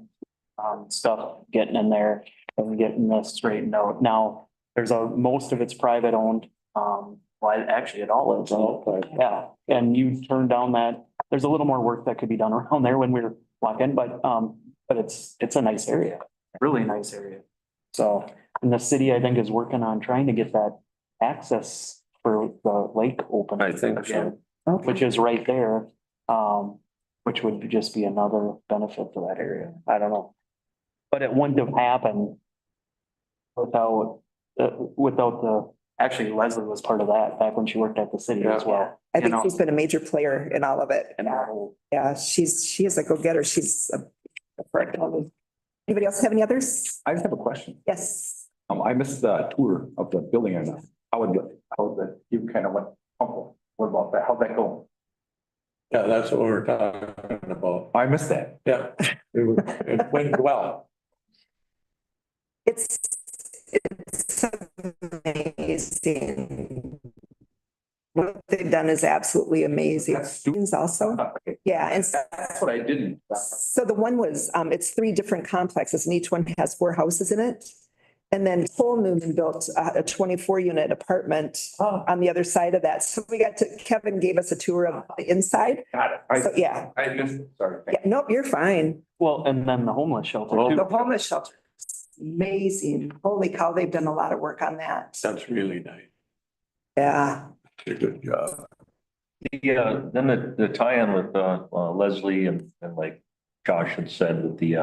stuff getting in there and getting this straightened out. Now, most of it's private owned, well, actually it all is. Yeah, and you turn down there's a little more work that could be done around there when we're walking, but it's a nice area, really nice area. So, and the city, I think, is working on trying to get that access for the lake open. I think again, so. which is right there, which would just be another benefit to that area. I don't know. But it wouldn't have happened without actually Leslie was part of that back when she worked at the city as well. I think she's been a major player in all of it. And Yeah, she is a go-getter. She's anybody else have any others? I just have a question. Yes. I missed the tour of the building and you kind of went, what about that? How'd that go? Yeah, that's what we're talking about. I missed that. Yeah, it went well. It's amazing. What they've done is absolutely amazing. Students also. Yeah, and that's what I didn't. so the one was, it's 3 different complexes and each one has 4 houses in it. And then Cole Newman built a 24-unit apartment on the other side of that. So Kevin gave us a tour of the inside. Got it. So, yeah. I missed it, sorry. Yeah, nope, you're fine. well, and then the homeless shelter too. The homeless shelter. Amazing. Holy cow, they've done a lot of work on that. That's really nice. Yeah. It's a good job. Then the tie-in with Leslie and like Josh had said with the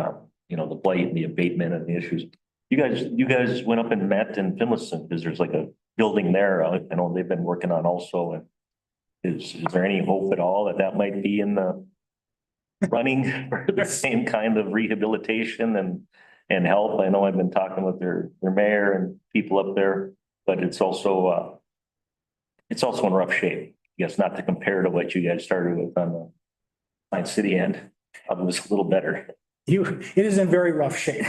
the blight and the abatement and the issues. You guys went up and met in Finlayson because there's like a building there. I know they've been working on also. And is there any hope at all that might be in the running for the same kind of rehabilitation and help? I know I've been talking with their mayor and people up there, but it's also in rough shape. I guess not to compare to what you guys started with on the Pine City end. It was a little better. It is in very rough shape.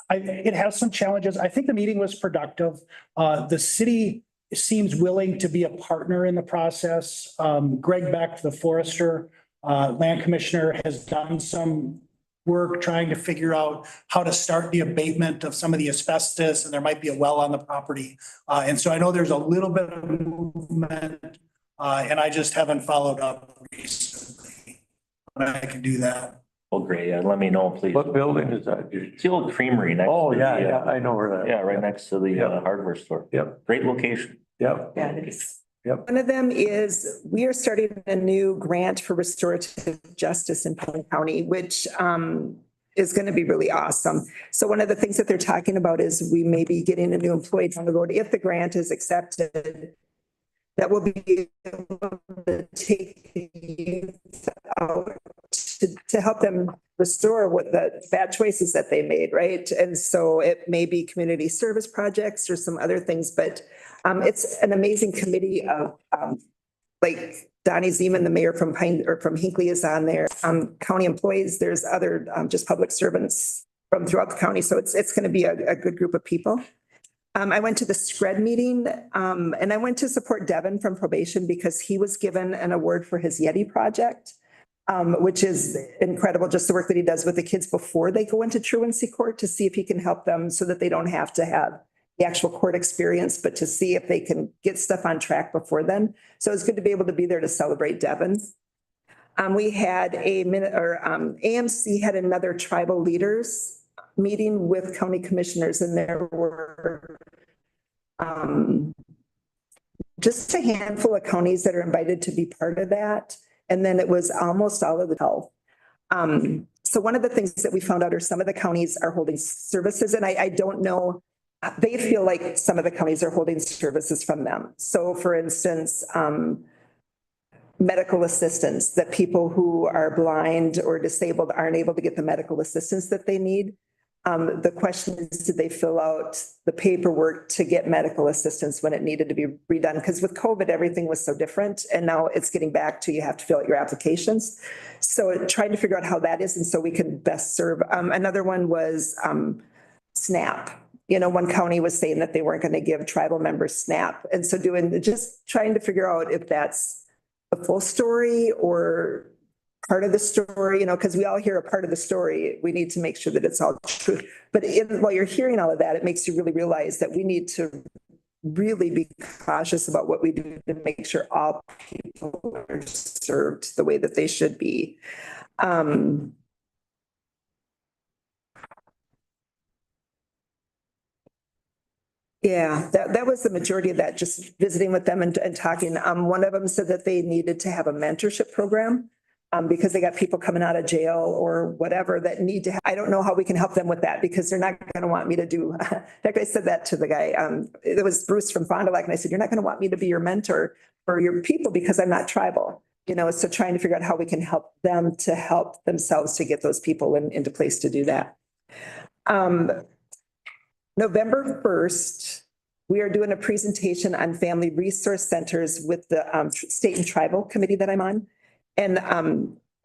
It has some challenges. I think the meeting was productive. The city seems willing to be a partner in the process. Greg Beck, the forester, land commissioner, has done some work trying to figure out how to start the abatement of some of the asbestos, and there might be a well on the property. And so I know there's a little bit of movement, and I just haven't followed up recently. But I can do that. Oh, great. Yeah, let me know, please. What building is that? It's the old creamery next. Oh, to yeah, the, yeah, I know where that. Yeah, right next to the Yeah. hardware store. Yep, Great location. yep. Yeah, it is. Yep. One of them is we are starting a new grant for restorative justice in Pine County, which is going to be really awesome. So one of the things that they're talking about is we may be getting a new employee down the road if the grant is accepted. That will be able to take the youth out to help them restore what the bad choices that they made, right? And so it may be community service projects or some other things, but it's an amazing committee of like Donnie Zeman, the mayor from Hinckley is on there. County employees, there's other just public servants from throughout the county. So it's going to be a good group of people. I went to the SCRED meeting and I went to support Devin from probation because he was given an award for his Yeti project, which is incredible. Just the work that he does with the kids before they go into truancy court to see if he can help them so that they don't have to have the actual court experience, but to see if they can get stuff on track before then. So it's good to be able to be there to celebrate Devon. We had AMC had another tribal leaders meeting with county commissioners, and there were just a handful of counties that are invited to be part of that. And then it was almost all of the health. So one of the things that we found out are some of the counties are holding services, and I don't know, they feel like some of the counties are holding services from them. So for instance, medical assistance, that people who are blind or disabled aren't able to get the medical assistance that they need. The question is, did they fill out the paperwork to get medical assistance when it needed to be redone? Because with COVID, everything was so different. And now it's getting back to you have to fill out your applications. So trying to figure out how that is and so we can best serve. Another one was SNAP. You know, one county was saying that they weren't going to give tribal members SNAP. And so just trying to figure out if that's the full story or part of the story, you know, because we all hear a part of the story. We need to make sure that it's all true. But while you're hearing all of that, it makes you really realize that we need to really be cautious about what we do to make sure all people are served the way that they should be. Yeah, that was the majority of that, just visiting with them and talking. One of them said that they needed to have a mentorship program. Because they got people coming out of jail or whatever that need to, I don't know how we can help them with that because they're not going to want me to do, in fact, I said that to the guy, it was Bruce from Fond du Lac, and I said, you're not going to want me to be your mentor for your people because I'm not tribal, you know, so trying to figure out how we can help them to help themselves to get those people into place to do that. November 1st, we are doing a presentation on family resource centers with the state and tribal committee that I'm on. And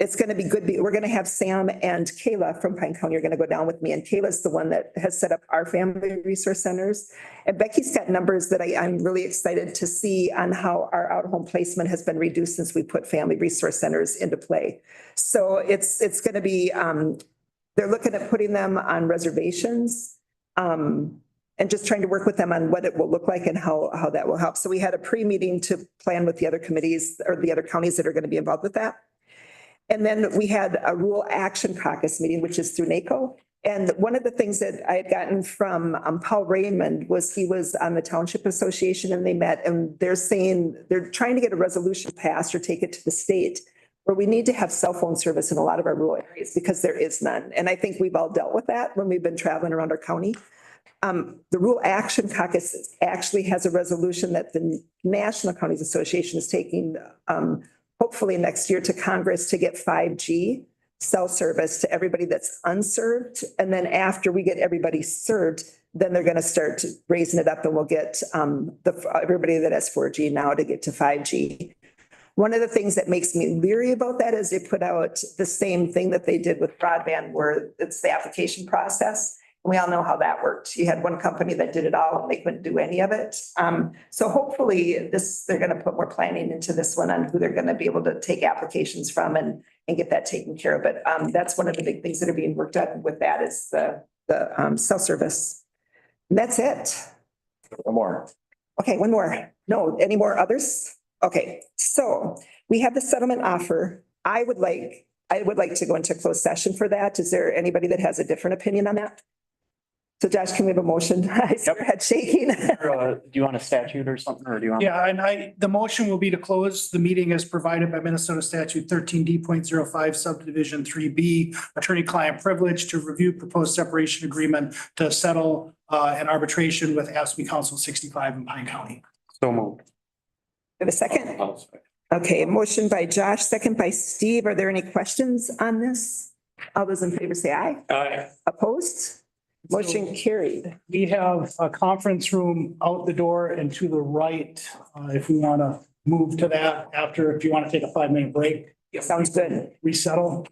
it's going to be good. We're going to have Sam and Kayla from Pine County are going to go down with me. And Kayla's the one that has set up our family resource centers. And Becky's got numbers that I'm really excited to see on how our out-of-home placement has been reduced since we put family resource centers into play. So it's going to be, they're looking at putting them on reservations and just trying to work with them on what it will look like and how that will help. So we had a pre-meeting to plan with the other committees or the other counties that are going to be involved with that. And then we had a rural action caucus meeting, which is through NACO. And one of the things that I had gotten from Paul Raymond was he was on the Township Association and they met and they're saying they're trying to get a resolution passed or take it to the state where we need to have cell phone service in a lot of our rural areas because there is none. And I think we've all dealt with that when we've been traveling around our county. The Rural Action Caucus actually has a resolution that the National Counties Association is taking hopefully next year to Congress to get 5G cell service to everybody that's unserved. And then after we get everybody served, then they're going to start raising it up and we'll get everybody that has 4G now to get to 5G. One of the things that makes me leery about that is they put out the same thing that they did with broadband where it's the application process. We all know how that worked. You had one company that did it all and they couldn't do any of it. So hopefully they're going to put more planning into this one on who they're going to be able to take applications from and get that taken care of. But that's one of the big things that are being worked on with that is the cell service. And that's it. One more. Okay, one more. No, any more others? Okay, so we have the settlement offer. I would like to go into closed session for that. Is there anybody that has a different opinion on that? So Josh, can we have a motion? I see your head shaking. Do you want a statute or something, or do you want? Yeah, and the motion will be to close the meeting as provided by Minnesota Statute 13D.05 subdivision 3B, attorney-client privilege to review proposed separation agreement to settle an arbitration with AFSCME Council 65 in Pine County. So moved. Have a second? Okay, motion by Josh, second by Steve. Are there any questions on this? All those in favor say aye. Aye. Opposed? Motion carried. We have a conference room out the door and to the right. If we want to move to that after, if you want to take a 5-minute break. Sounds good. Resettle.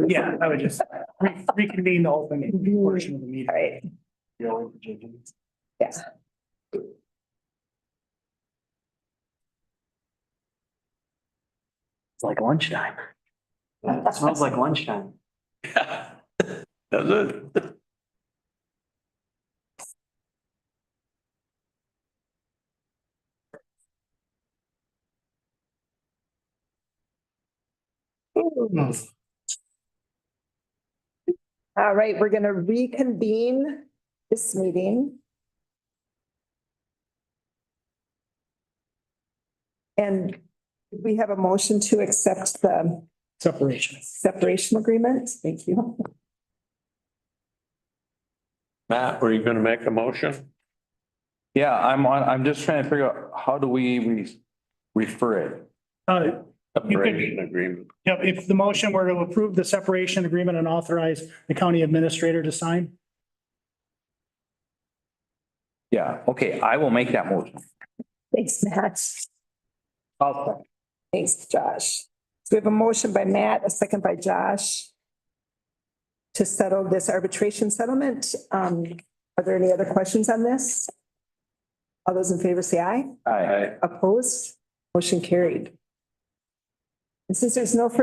Yeah, I would just reconvene the open portion of the meeting. All right, yeah. It's like lunchtime. It smells like lunchtime. Does it? All right, we're gonna reconvene this meeting. And we have a motion to accept the separation agreement. Thank you. Matt, were you gonna make a motion? Yeah, I'm just trying to figure out, how do we refer it? Separation agreement. Yeah, if the motion were to approve the separation agreement and authorize the county administrator to sign. Yeah, okay, I will make that motion. Thanks, Matt. Thanks, Josh. So we have a motion by Matt, a second by Josh to settle this arbitration settlement. Are there any other questions on this? All those in favor say aye. Aye. Opposed? Motion carried. And since there's no further